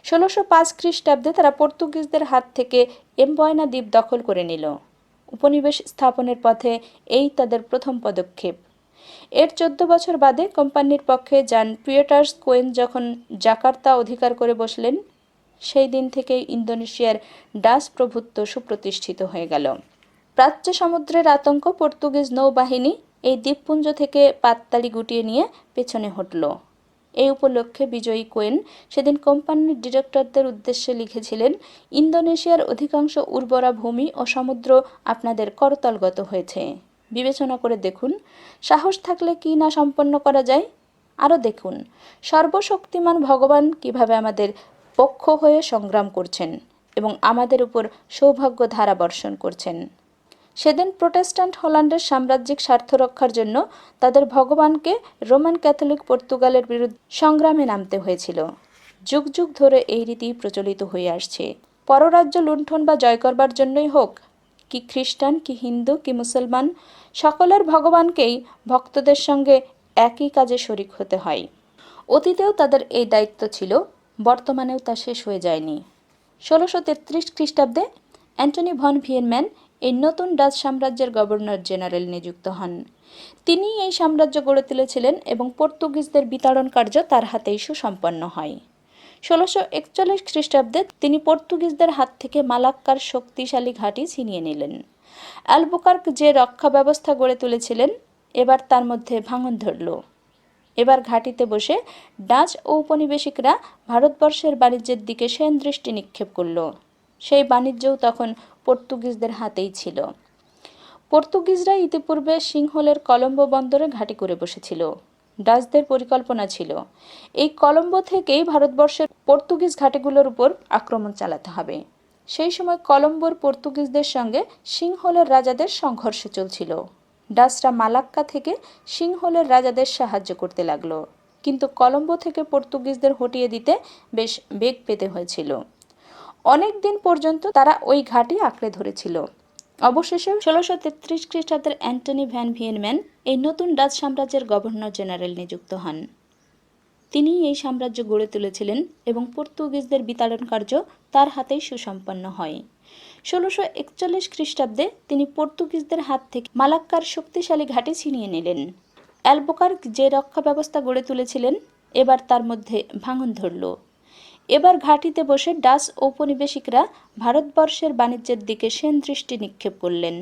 1605 খ্রিস্টাব্দে তারা পর্তুগিজদের হাত থেকে এমবয়না দ্বীপ দখল করে নিল। উপনিবেশ স্থাপনের পথে এই তাদের প্রথম পদক্ষেপ। এর 14 বছর বাদে কোম্পানির পক্ষে জন পিয়েটার্স কোয়েন যখন জাকার্তা অধিকার করে বসলেন, সেই দিন থেকেই ইন্দোনেশিয়ার ডাচ প্রভুত্ব সুপ্রতিষ্ঠিত হয়ে গেল। প্রাচ্য সমুদ্রের আতঙ্ক পর্তুগিজ নৌবাহিনী এই দ্বীপপুঞ্জ থেকে পাততাড়ি গুটিয়ে নিয়ে পেছনে হটল। এই উপলক্ষে বিজয়ী কোয়েন সেদিন কোম্পানির ডিরেক্টরদের উদ্দেশ্যে লিখেছিলেন, ইন্দোনেশিয়ার অধিকাংশ উর্বরা ভূমি ও সমুদ্র আপনাদের করতলগত হয়েছে। বিবেচনা করে দেখুন, সাহস থাকলে কি না সম্পন্ন করা যায়। আরও দেখুন, সর্বশক্তিমান ভগবান কিভাবে আমাদের পক্ষ হয়ে সংগ্রাম করছেন এবং আমাদের উপর সৌভাগ্য ধারা বর্ষণ করছেন। সেদিন প্রোটেস্ট্যান্ট হল্যান্ডের সাম্রাজ্যিক স্বার্থ রক্ষার জন্য তাদের ভগবানকে রোমান ক্যাথলিক পর্তুগালের বিরুদ্ধে সংগ্রামে নামতে হয়েছিল। যুগ যুগ ধরে এই রীতি প্রচলিত হয়ে আসছে। পররাজ্য লুণ্ঠন বা জয় করবার জন্যই হোক, কি খ্রিস্টান, কি হিন্দু, কি মুসলমান, সকলের ভগবানকেই ভক্তদের সঙ্গে একই কাজে শরিক হতে হয়। অতীতেও তাদের এই দায়িত্ব ছিল, বর্তমানেও তা শেষ হয়ে যায়নি। 1633 খ্রিস্টাব্দে অ্যান্টনি ভন ভিয়েনম্যান এই নতুন ডাচ সাম্রাজ্যের গভর্নর জেনারেল নিযুক্ত হন। তিনি এই সাম্রাজ্য গড়ে তুলেছিলেন এবং পর্তুগিজদের বিতাড়ন কার্য তার হাতেই সুসম্পন্ন হয়। 1641 খ্রিস্টাব্দে তিনি পর্তুগিজদের হাত থেকে মালাক্কার শক্তিশালী ঘাঁটি ছিনিয়ে নিলেন। অ্যালবুকার্ক যে রক্ষা ব্যবস্থা গড়ে তুলেছিলেন, এবার তার মধ্যে ভাঙন ধরল। এবার ঘাঁটিতে বসে ডাচ ঔপনিবেশিকরা ভারতবর্ষের বাণিজ্যের দিকে সেন দৃষ্টি নিক্ষেপ করল। সেই বাণিজ্যও তখন পর্তুগিজদের হাতেই ছিল। পর্তুগিজরা ইতিপূর্বে সিংহলের কলম্বো বন্দরে ঘাঁটি করে বসেছিল। ডাচদের পরিকল্পনা ছিল এই কলম্বো থেকেই ভারতবর্ষের পর্তুগিজ ঘাঁটিগুলোর উপর আক্রমণ চালাতে হবে। সেই সময় কলম্বোর পর্তুগিজদের সঙ্গে সিংহলের রাজাদের সংঘর্ষ চলছিল। ডাচরা মালাক্কা থেকে সিংহলের রাজাদের সাহায্য করতে লাগলো, কিন্তু কলম্বো থেকে পর্তুগিজদের হটিয়ে দিতে বেশ বেগ পেতে হয়েছিল। অনেক দিন পর্যন্ত তারা ওই ঘাঁটি আঁকড়ে ধরেছিল। অবশেষে 1633 খ্রিস্টাব্দের অ্যান্টনি ভ্যান ভিয়েনম্যান এই নতুন ডাচ সাম্রাজ্যের গভর্নর জেনারেল নিযুক্ত হন। তিনি এই সাম্রাজ্য গড়ে তুলেছিলেন এবং পর্তুগিজদের বিতাড়ন কার্য তার হাতেই সুসম্পন্ন হয়। 1641 খ্রিস্টাব্দে তিনি পর্তুগিজদের হাত থেকে মালাক্কার শক্তিশালী ঘাঁটি ছিনিয়ে নিলেন। অ্যালবুকার্ক যে রক্ষা ব্যবস্থা গড়ে তুলেছিলেন এবার তার মধ্যে ভাঙন ধরল। এবার ঘাঁটিতে বসে ডাচ ঔপনিবেশিকরা ভারতবর্ষের বাণিজ্যের দিকে সেন দৃষ্টি নিক্ষেপ করলেন।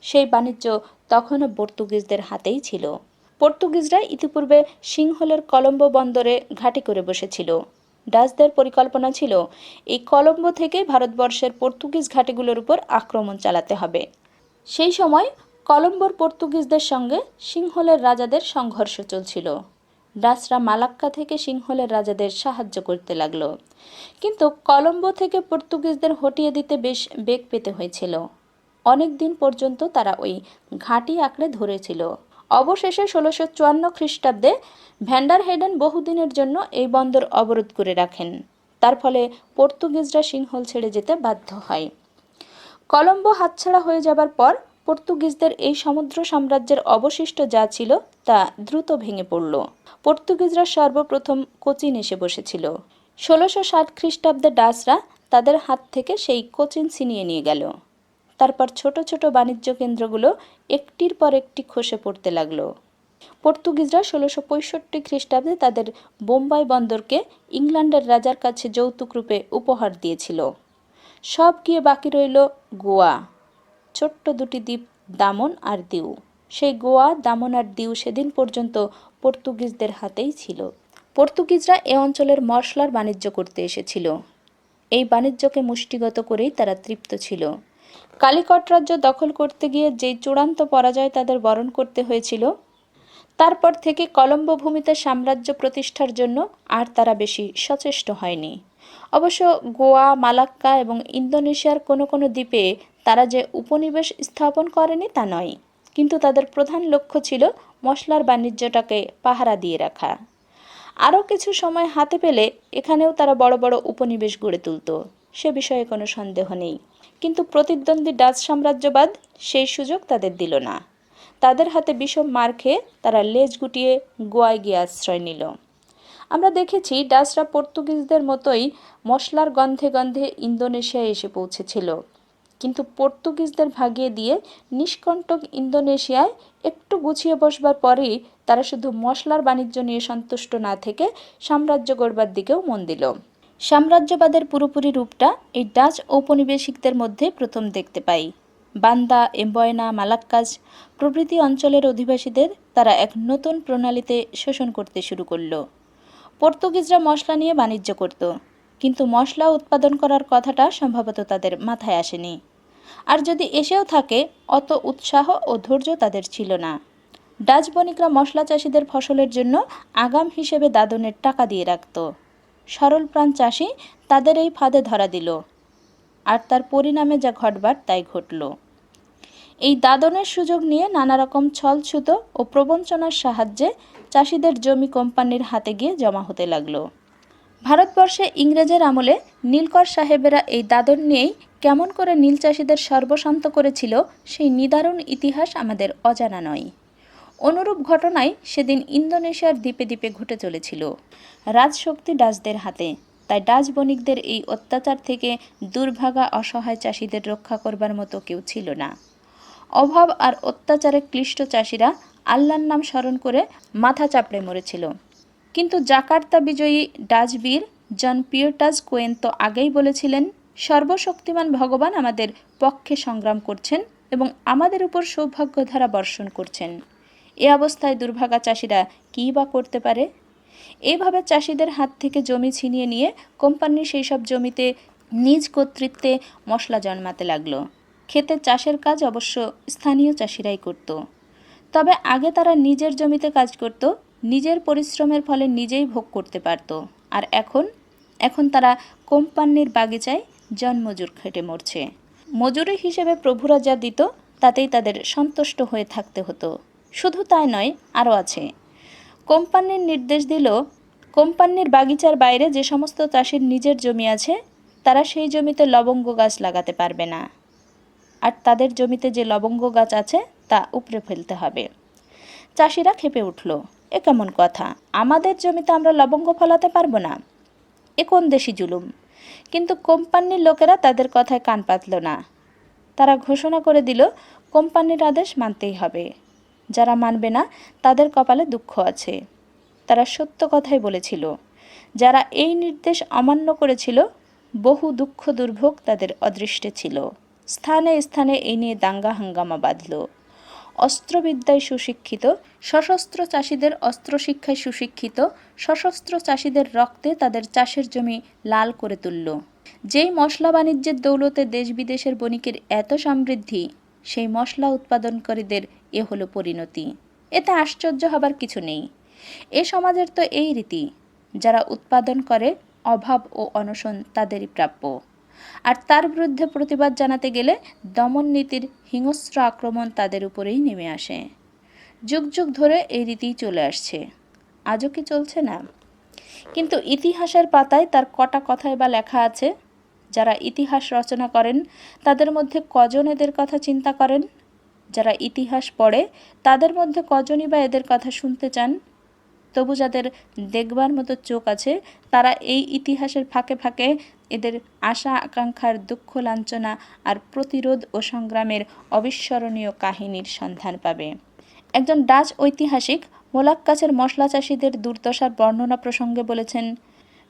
সেই বাণিজ্য তখনও পর্তুগিজদের হাতেই ছিল। পর্তুগিজরা ইতিপূর্বে সিংহলের কলম্বো বন্দরে ঘাঁটি করে বসেছিল। ডাচদের পরিকল্পনা ছিল এই কলম্বো থেকে ভারতবর্ষের পর্তুগিজ ঘাঁটিগুলোর উপর আক্রমণ চালাতে হবে। সেই সময় কলম্বোর পর্তুগিজদের সঙ্গে সিংহলের রাজাদের সংঘর্ষ চলছিল। ডাচরা মালাক্কা থেকে সিংহলের রাজাদের সাহায্য করতে লাগলো, কিন্তু কলম্বো থেকে পর্তুগিজদের হটিয়ে দিতে বেশ বেগ পেতে হয়েছিল। অনেক দিন পর্যন্ত তারা ওই ঘাঁটি আঁকড়ে ধরেছিল। অবশেষে 1654 খ্রিস্টাব্দে ভ্যান্ডার হেডেন বহুদিনের জন্য এই বন্দর অবরোধ করে রাখেন। তার ফলে পর্তুগিজরা সিংহল ছেড়ে যেতে বাধ্য হয়। কলম্বো হাতছাড়া হয়ে যাবার পর পর্তুগিজদের এই সমুদ্র সাম্রাজ্যের অবশিষ্ট যা ছিল তা দ্রুত ভেঙে পড়ল। পর্তুগিজরা সর্বপ্রথম কোচিন এসে বসেছিল। 1660 খ্রিস্টাব্দে ডাচরা তাদের হাত থেকে সেই কোচিন ছিনিয়ে নিয়ে গেল। তারপর ছোট ছোট বাণিজ্য কেন্দ্রগুলো একটির পর একটি খসে পড়তে লাগলো। পর্তুগিজরা 1665 খ্রিস্টাব্দে তাদের বোম্বাই বন্দরকে ইংল্যান্ডের রাজার কাছে যৌতুক রূপে উপহার দিয়েছিল। সব গিয়ে বাকি রইল গোয়া, ছোট্ট দুটি দ্বীপ দামন আর দিউ। সেই গোয়া, দামন আর দিউ সেদিন পর্যন্ত পর্তুগিজদের হাতেই ছিল। পর্তুগিজরা এ অঞ্চলের মশলার বাণিজ্য করতে এসেছিল। এই বাণিজ্যকে মুষ্টিগত করেই তারা তৃপ্ত ছিল। কালিকট রাজ্য দখল করতে গিয়ে যেই চূড়ান্ত পরাজয় তাদের বরণ করতে হয়েছিল, তারপর থেকে কলম্বো ভূমিতে সাম্রাজ্য প্রতিষ্ঠার জন্য আর তারা বেশি সচেষ্ট হয়নি। অবশ্য গোয়া, মালাক্কা এবং ইন্দোনেশিয়ার কোনো কোনো দ্বীপে তারা যে উপনিবেশ স্থাপন করেনি তা নয়, কিন্তু তাদের প্রধান লক্ষ্য ছিল মশলার বাণিজ্যটাকে পাহারা দিয়ে রাখা। আরও কিছু সময় হাতে পেলে এখানেও তারা বড় বড় উপনিবেশ গড়ে তুলত, সে বিষয়ে কোনো সন্দেহ নেই। কিন্তু প্রতিদ্বন্দ্বী ডাচ সাম্রাজ্যবাদ সেই সুযোগ তাদের দিল না। তাদের হাতে বিষম মার খেয়ে তারা লেজ গুটিয়ে গোয়ায় গিয়ে আশ্রয় নিল। আমরা দেখেছি ডাচরা পর্তুগিজদের মতোই মশলার গন্ধে গন্ধে ইন্দোনেশিয়ায় এসে পৌঁছেছিল, কিন্তু পর্তুগিজদের ভাগিয়ে দিয়ে নিষ্কণ্টক ইন্দোনেশিয়ায় একটু গুছিয়ে বসবার পরেই তারা শুধু মশলার বাণিজ্য নিয়ে সন্তুষ্ট না থেকে সাম্রাজ্য গড়বার দিকেও মন দিল। সাম্রাজ্যবাদের পুরোপুরি রূপটা এই ডাচ ঔপনিবেশিকদের মধ্যে প্রথম দেখতে পাই। বান্দা, এম্বয়না, মালাক্কাজ প্রভৃতি অঞ্চলের অধিবাসীদের তারা এক নতুন প্রণালীতে শোষণ করতে শুরু করল। পর্তুগিজরা মশলা নিয়ে বাণিজ্য করত, কিন্তু মশলা উৎপাদন করার কথাটা সম্ভবত তাদের মাথায় আসেনি। আর যদি এসেও থাকে, অত উৎসাহ ও ধৈর্য তাদের ছিল না। ডাচ বণিকরা মশলা চাষিদের ফসলের জন্য আগাম হিসেবে দাদনের টাকা দিয়ে রাখত। সরলপ্রাণ চাষি তাদের এই ফাঁদে ধরা দিল, আর তার পরিণামে যা ঘটবার তাই ঘটল। এই দাদনের সুযোগ নিয়ে নানা রকম ছলছুতো ও প্রবঞ্চনার সাহায্যে চাষিদের জমি কোম্পানির হাতে গিয়ে জমা হতে লাগলো। ভারতবর্ষে ইংরেজের আমলে নীলকর সাহেবেরা এই দাদন নিয়েই কেমন করে নীল চাষিদের সর্বশান্ত করেছিল, সেই নিদারুণ ইতিহাস আমাদের অজানা নয়। অনুরূপ ঘটনাই সেদিন ইন্দোনেশিয়ার দ্বীপে দ্বীপে ঘটে চলেছিল। রাজশক্তি ডাচদের হাতে, তাই ডাচ বণিকদের এই অত্যাচার থেকে দুর্ভাগা অসহায় চাষিদের রক্ষা করবার মতো কেউ ছিল না। অভাব আর অত্যাচারে ক্লিষ্ট চাষিরা আল্লাহর নাম স্মরণ করে মাথা চাপড়ে মরেছিল। কিন্তু জাকার্তা বিজয়ী ডাচ বীর জন পিয়েটাজ কোয়েন তো আগেই বলেছিলেন, সর্বশক্তিমান ভগবান আমাদের পক্ষে সংগ্রাম করছেন এবং আমাদের উপর সৌভাগ্যধারা বর্ষণ করছেন। এ অবস্থায় দুর্ভাগা চাষিরা কী বা করতে পারে? এইভাবে চাষিদের হাত থেকে জমি ছিনিয়ে নিয়ে কোম্পানি সেই সব জমিতে নিজ কর্তৃত্বে মশলা জন্মাতে লাগলো। ক্ষেতে চাষের কাজ অবশ্য স্থানীয় চাষিরাই করত। তবে আগে তারা নিজের জমিতে কাজ করত, নিজের পরিশ্রমের ফলে নিজেই ভোগ করতে পারত। আর এখন তারা কোম্পানির বাগিচায় জনমজুর খেটে মরছে। মজুরি হিসেবে প্রভুরা যা দিত তাতেই তাদের সন্তুষ্ট হয়ে থাকতে হতো। শুধু তাই নয়, আরও আছে। কোম্পানির নির্দেশ দিল, কোম্পানির বাগিচার বাইরে যে সমস্ত চাষির নিজের জমি আছে তারা সেই জমিতে লবঙ্গ গাছ লাগাতে পারবে না, আর তাদের জমিতে যে লবঙ্গ গাছ আছে তা উপড়ে ফেলতে হবে। চাষিরা ক্ষেপে উঠল, এ কেমন কথা? আমাদের জমিতে আমরা লবঙ্গ ফলাতে পারবো না? এ কোন দেশি জুলুম? কিন্তু কোম্পানির লোকেরা তাদের কথায় কান পাতল না। তারা ঘোষণা করে দিল, কোম্পানির আদেশ মানতেই হবে। যারা মানবে না তাদের কপালে দুঃখ আছে। তারা সত্য কথাই বলেছিল। যারা এই নির্দেশ অমান্য করেছিল, বহু দুঃখ দুর্ভোগ তাদের অদৃষ্টে ছিল। স্থানে স্থানে এই নিয়ে দাঙ্গা হাঙ্গামা বাঁধল। অস্ত্রবিদ্যায় সুশিক্ষিত সশস্ত্র চাষিদের অস্ত্রশিক্ষায় সুশিক্ষিত সশস্ত্র চাষিদের রক্তে তাদের চাষের জমি লাল করে তুলল। যেই মশলা বাণিজ্যের দৌলতে দেশ বিদেশের বণিকের এত সমৃদ্ধি, সেই মশলা উৎপাদনকারীদের এ হলো পরিণতি। এতে আশ্চর্য হবার কিছু নেই। এ সমাজের তো এই রীতি। যারা উৎপাদন করে, অভাব ও অনশন তাদেরই প্রাপ্য। আর তার বিরুদ্ধে প্রতিবাদ জানাতে গেলে দমন নীতির হিংস্র আক্রমণ তাদের উপরেই নেমে আসে। যুগ যুগ ধরে এই রীতিই চলে আসছে। আজও কি চলছে না? কিন্তু ইতিহাসের পাতায় তার কটা কথাই বা লেখা আছে? যারা ইতিহাস রচনা করেন তাদের মধ্যে কজন এদের কথা চিন্তা করেন? যারা ইতিহাস পড়ে তাদের মধ্যে কজনই বা এদের কথা শুনতে চান? তবু যাদের দেখবার মতো চোখ আছে, তারা এই ইতিহাসের ফাঁকে ফাঁকে এদের আশা আকাঙ্ক্ষার দুঃখ লাঞ্ছনা আর প্রতিরোধ ও সংগ্রামের অবিস্মরণীয় কাহিনীর সন্ধান পাবে। একজন ডাচ ঐতিহাসিক মোলাক্কাসের মশলা চাষিদের দুর্দশার বর্ণনা প্রসঙ্গে বলেছেন,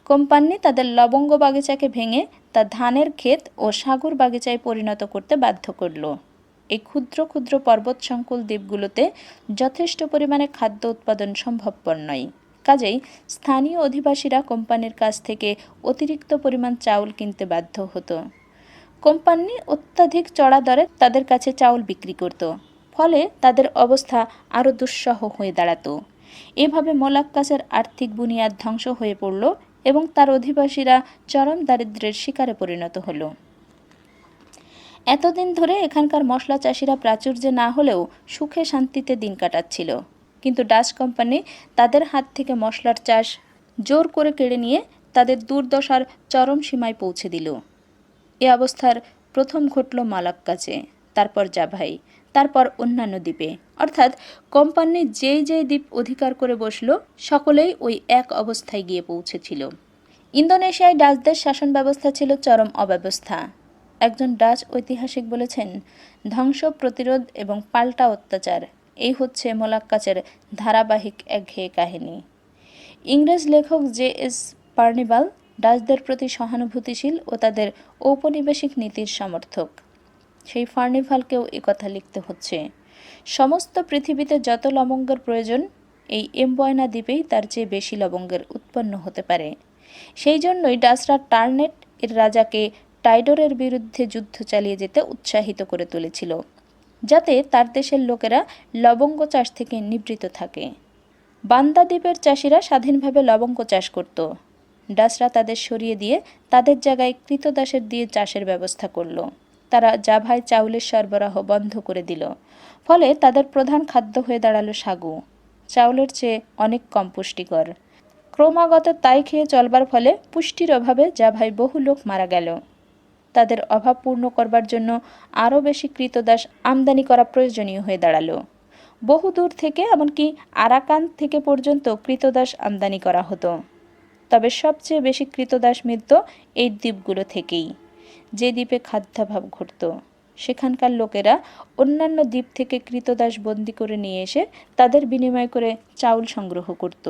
কোম্পানি তাদের লবঙ্গ বাগিচাকে ভেঙে তা ধানের ক্ষেত ও সাগর বাগিচায় পরিণত করতে বাধ্য করল। এই ক্ষুদ্র ক্ষুদ্র পর্বত সংকুল দ্বীপগুলোতে যথেষ্ট পরিমাণে খাদ্য উৎপাদন সম্ভবপর নয়। কাজেই স্থানীয় অধিবাসীরা কোম্পানির কাছ থেকে অতিরিক্ত পরিমাণ চাউল কিনতে বাধ্য হতো। কোম্পানি অত্যাধিক চড়া দরে তাদের কাছে চাউল বিক্রি করত। ফলে তাদের অবস্থা আরও দুঃসহ হয়ে দাঁড়াতো। এভাবে মোলাক্কাসের আর্থিক বুনিয়াদ ধ্বংস হয়ে পড়ল এবং তার অধিবাসীরা চরম দারিদ্র্যের শিকারে পরিণত হলো। এতদিন ধরে এখানকার মশলা চাষিরা প্রাচুর্যে না হলেও সুখে শান্তিতে দিন কাটাচ্ছিল। কিন্তু ডাচ কোম্পানি তাদের হাত থেকে মশলার চাষ জোর করে কেড়ে নিয়ে তাদের দুর্দশার চরম সীমায় পৌঁছে দিল। এ অবস্থার প্রথম ঘটল মালাক্কাসে, তারপর জাভায়, তারপর অন্যান্য দ্বীপে। অর্থাৎ কোম্পানি যেই যেই দ্বীপ অধিকার করে বসল, সকলেই ওই এক অবস্থায় গিয়ে পৌঁছেছিল। ইন্দোনেশিয়ায় ডাচদের শাসন ব্যবস্থা ছিল চরম অব্যবস্থা। একজন ডাচ ঐতিহাসিক বলেছেন, ধ্বংস, প্রতিরোধ এবং পাল্টা অত্যাচার, এই হচ্ছে মোলাক্কাসের ধারাবাহিক একঘেয়ে কাহিনী। ইংরেজ লেখক জে.এস. পার্নিভাল ডাচদের প্রতি সহানুভূতিশীল ও তাদের ঔপনিবেশিক নীতির সমর্থক। সেই ফার্নিভালকেও একথা লিখতে হচ্ছে। সমস্ত পৃথিবীতে যত লবঙ্গের প্রয়োজন, এই এমবয়না দ্বীপেই তার চেয়ে বেশি লবঙ্গের উৎপন্ন হতে পারে। সেই জন্যই ডাচরা টার্নেট এর রাজাকে টাইডরের বিরুদ্ধে যুদ্ধ চালিয়ে যেতে উৎসাহিত করে তুলেছিল, যাতে তার দেশের লোকেরা লবঙ্গ চাষ থেকে নিবৃত্ত থাকে। বান্দা দ্বীপের চাষিরা স্বাধীনভাবে লবঙ্গ চাষ করত। ডাচরা তাদের সরিয়ে দিয়ে তাদের জায়গায় কৃতদাসের দিয়ে চাষের ব্যবস্থা করল। তারা জাভায় চাউলের সরবরাহ বন্ধ করে দিল। ফলে তাদের প্রধান খাদ্য হয়ে দাঁড়ালো সাগু, চাউলের চেয়ে অনেক কম পুষ্টিকর। ক্রমাগত তাই খেয়ে চলবার ফলে পুষ্টির অভাবে জাভায় বহু লোক মারা গেল। তাদের অভাব পূর্ণ করবার জন্য আরও বেশি কৃতদাস আমদানি করা প্রয়োজনীয় হয়ে দাঁড়ালো। বহু দূর থেকে, এমনকি আরাকান থেকে পর্যন্ত কৃতদাস আমদানি করা হতো। তবে সবচেয়ে বেশি কৃতদাস মিলত এই দ্বীপগুলো থেকেই। যে দ্বীপে খাদ্যাভাব ঘটত, সেখানকার লোকেরা অন্যান্য দ্বীপ থেকে কৃতদাস বন্দি করে নিয়ে এসে তাদের বিনিময় করে চাউল সংগ্রহ করত।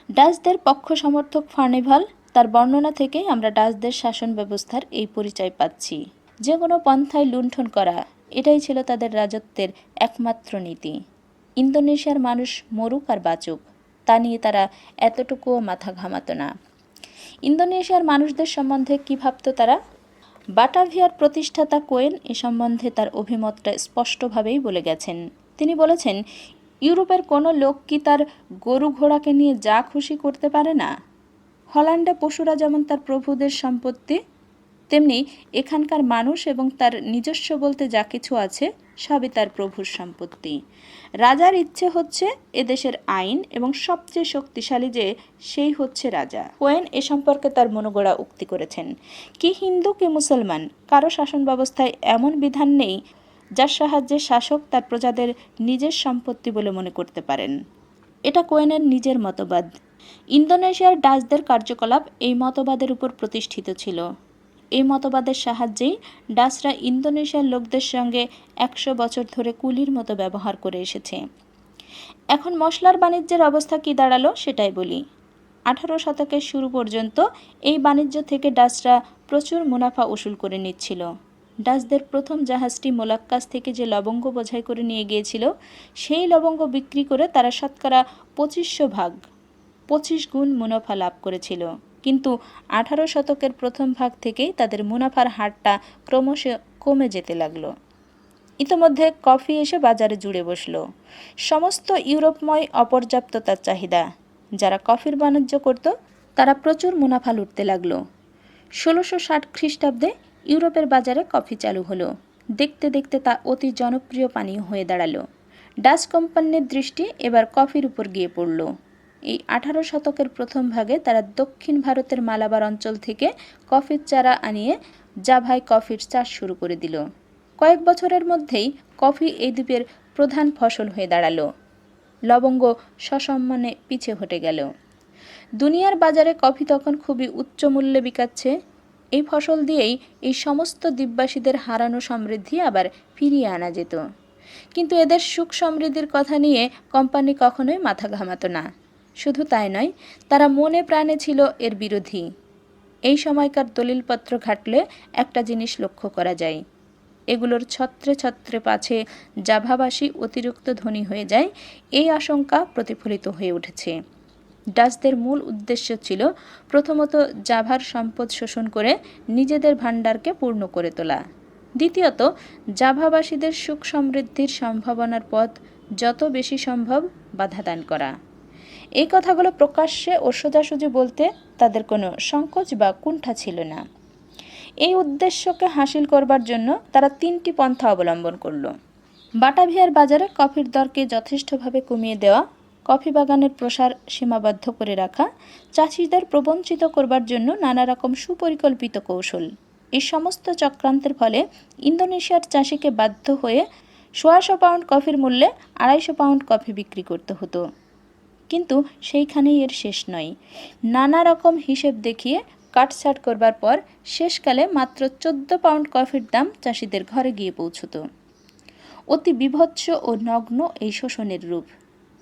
ডাচদের পক্ষ সমর্থক ফার্নিভাল তার বর্ণনা থেকেই আমরা ডাচদের শাসন ব্যবস্থার এই পরিচয় পাচ্ছি। যে কোনো পন্থায় লুণ্ঠন করা, এটাই ছিল তাদের রাজত্বের একমাত্র নীতি। ইন্দোনেশিয়ার মানুষ মরুক আর বাঁচুক, তা নিয়ে তারা এতটুকুও মাথা ঘামাত না। ইন্দোনেশিয়ার মানুষদের সম্বন্ধে কী ভাবত তারা? বাটাভিয়ার প্রতিষ্ঠাতা কোয়েন এ সম্বন্ধে তার অভিমতটা স্পষ্টভাবেই বলে গেছেন। তিনি বলেছেন, ইউরোপের কোনো লোক কি তার গরু ঘোড়াকে নিয়ে যা খুশি করতে পারে না? হল্যান্ডে পশুরা যেমন তার প্রভুদের সম্পত্তি, তেমনি এখানকার মানুষ এবং তার নিজস্ব বলতে যা কিছু আছে সবই তার প্রভুর সম্পত্তি। রাজার ইচ্ছে হচ্ছে এদেশের আইন এবং সবচেয়ে শক্তিশালী যে সেই হচ্ছে রাজা। কোয়েন এ সম্পর্কে তার মনোগড়া উক্তি করেছেন, কি হিন্দু কি মুসলমান, কারো শাসন ব্যবস্থায় এমন বিধান নেই যার সাহায্যে শাসক তার প্রজাদের নিজের সম্পত্তি বলে মনে করতে পারেন। এটা কোয়েনের নিজের মতবাদ। ইন্দোনেশিয়ার ডাচদের কার্যকলাপ এই মতবাদের উপর প্রতিষ্ঠিত ছিল। এই মতবাদের সাহায্যেই ডাচরা ইন্দোনেশিয়ার লোকদের সঙ্গে 100 বছর ধরে কুলির মতো ব্যবহার করে এসেছে। এখন মশলার বাণিজ্যের অবস্থা কি দাঁড়ালো সেটাই বলি। 18 শতকের শুরু পর্যন্ত এই বাণিজ্য থেকে ডাচরা প্রচুর মুনাফা উসুল করে নিচ্ছিল। ডাচদের প্রথম জাহাজটি মোলাক্কাস থেকে যে লবঙ্গ বোঝাই করে নিয়ে গিয়েছিল, সেই লবঙ্গ বিক্রি করে তারা শতকরা 2500 ভাগ 25 গুণ মুনাফা লাভ করেছিল। কিন্তু 18 শতকের প্রথম ভাগ থেকেই তাদের মুনাফার হারটা ক্রমশ কমে যেতে লাগলো। ইতোমধ্যে কফি এসে বাজারে জুড়ে বসল। সমস্ত ইউরোপময় অপর্যাপ্ততার চাহিদা। যারা কফির বাণিজ্য করত তারা প্রচুর মুনাফা লুটতে লাগলো। 1660 খ্রিস্টাব্দে ইউরোপের বাজারে কফি চালু হলো। দেখতে দেখতে তা অতি জনপ্রিয় পানীয় হয়ে দাঁড়ালো। ডাচ কোম্পানির দৃষ্টি এবার কফির উপর গিয়ে পড়ল। এই 18 শতকের প্রথম ভাগে তারা দক্ষিণ ভারতের মালাবার অঞ্চল থেকে কফির চারা আনিয়ে জাভায় কফির চাষ শুরু করে দিল। কয়েক বছরের মধ্যেই কফি এই দ্বীপের প্রধান ফসল হয়ে দাঁড়ালো। লবঙ্গ সসম্মানে পিছে হটে গেল। দুনিয়ার বাজারে কফি তখন খুবই উচ্চ মূল্যে বিকাচ্ছে। এই ফসল দিয়েই এই সমস্ত দ্বীপবাসীদের হারানো সমৃদ্ধি আবার ফিরিয়ে আনা যেত। কিন্তু এদের সুখ সমৃদ্ধির কথা নিয়ে কোম্পানি কখনোই মাথা ঘামাতো না। শুধু তাই নয়, তারা মনে প্রাণে ছিল এর বিরোধী। এই সময়কার দলিলপত্র ঘাটলে একটা জিনিস লক্ষ্য করা যায়, এগুলোর ছত্রে ছত্রে পাছে জাভাবাসী অতিরিক্ত ধনী হয়ে যায়, এই আশঙ্কা প্রতিফলিত হয়ে উঠেছে। ডাচদের মূল উদ্দেশ্য ছিল প্রথমত জাভার সম্পদ শোষণ করে নিজেদের ভাণ্ডারকে পূর্ণ করে তোলা, দ্বিতীয়ত জাভাবাসীদের সুখ সমৃদ্ধির সম্ভাবনার পথ যত বেশি সম্ভব বাধাদান করা। এই কথাগুলো প্রকাশ্যে ও সোজাসুজি বলতে তাদের কোনো সংকোচ বা কুণ্ঠা ছিল না। এই উদ্দেশ্যকে হাসিল করবার জন্য তারা 3টি পন্থা অবলম্বন করল। বাটাভিয়ার বাজারে কফির দরকে যথেষ্টভাবে কমিয়ে দেওয়া, কফি বাগানের প্রসার সীমাবদ্ধ করে রাখা, চাষিদের প্রবঞ্চিত করবার জন্য নানা রকম সুপরিকল্পিত কৌশল। এই সমস্ত চক্রান্তের ফলে ইন্দোনেশিয়ার চাষিকে বাধ্য হয়ে 150 পাউন্ড কফির মূল্যে 250 পাউন্ড কফি বিক্রি করতে হতো। কিন্তু সেইখানেই এর শেষ নয়। নানা রকম হিসেব দেখিয়ে কাটছাট করবার পর শেষকালে মাত্র 14 পাউন্ড কফির দাম চাষিদের ঘরে গিয়ে পৌঁছত। অতি বিভৎস ও নগ্ন এই শোষণের রূপ।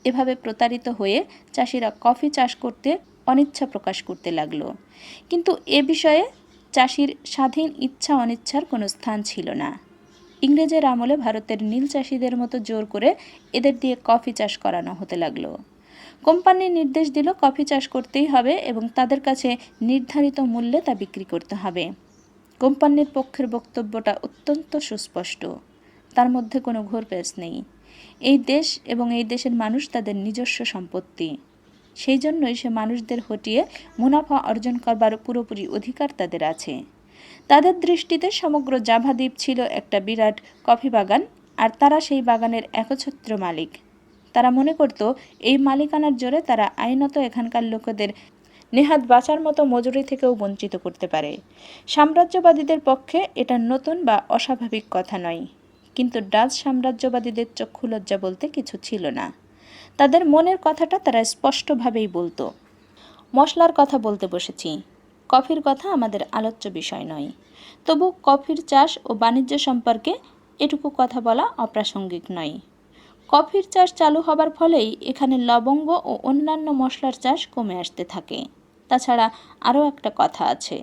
এভাবে প্রতারিত হয়ে চাষিরা কফি চাষ করতে অনিচ্ছা প্রকাশ করতে লাগলো। কিন্তু এ বিষয়ে চাষির স্বাধীন ইচ্ছা অনিচ্ছার কোনো স্থান ছিল না। ইংরেজের আমলে ভারতের নীল চাষিদের মতো জোর করে এদের দিয়ে কফি চাষ করানো হতে লাগলো। কোম্পানি নির্দেশ দিল কফি চাষ করতেই হবে এবং তাদের কাছে নির্ধারিত মূল্যে তা বিক্রি করতে হবে। কোম্পানির পক্ষের বক্তব্যটা অত্যন্ত সুস্পষ্ট, তার মধ্যে কোনো ঘোরপেচ নেই। এই দেশ এবং এই দেশের মানুষ তাদের নিজস্ব সম্পত্তি। সেই জন্যই সে মানুষদের হটিয়ে মুনাফা অর্জন করবার পুরোপুরি অধিকার তাদের আছে। তাদের দৃষ্টিতে সমগ্র জাভা দ্বীপ ছিল একটা বিরাট কফি বাগান, আর তারা সেই বাগানের একচ্ছত্র মালিক। তারা মনে করত এই মালিকানার জোরে তারা আইনত এখানকার লোকেদের নেহাত বাঁচার মতো মজুরি থেকেও বঞ্চিত করতে পারে। সাম্রাজ্যবাদীদের পক্ষে এটা নতুন বা অস্বাভাবিক কথা নয়, কিন্তু ডাচ সাম্রাজ্যবাদীদের চক্ষুলজ্জা বলতে কিছু ছিল না। তাদের মনের কথাটা তারা স্পষ্টভাবেই বলতো। মশলার কথা বলতে বসেছি, কফির কথা আমাদের আলোচ্য বিষয় নয়। তবু কফির চাষ ও বাণিজ্য সম্পর্কে এটুকু কথা বলা অপ্রাসঙ্গিক নয়। কফির চাষ চালু হবার ফলেই এখানে লবঙ্গ ও অন্যান্য মশলার চাষ কমে আসতে থাকে। তাছাড়া আরও একটা কথা আছে,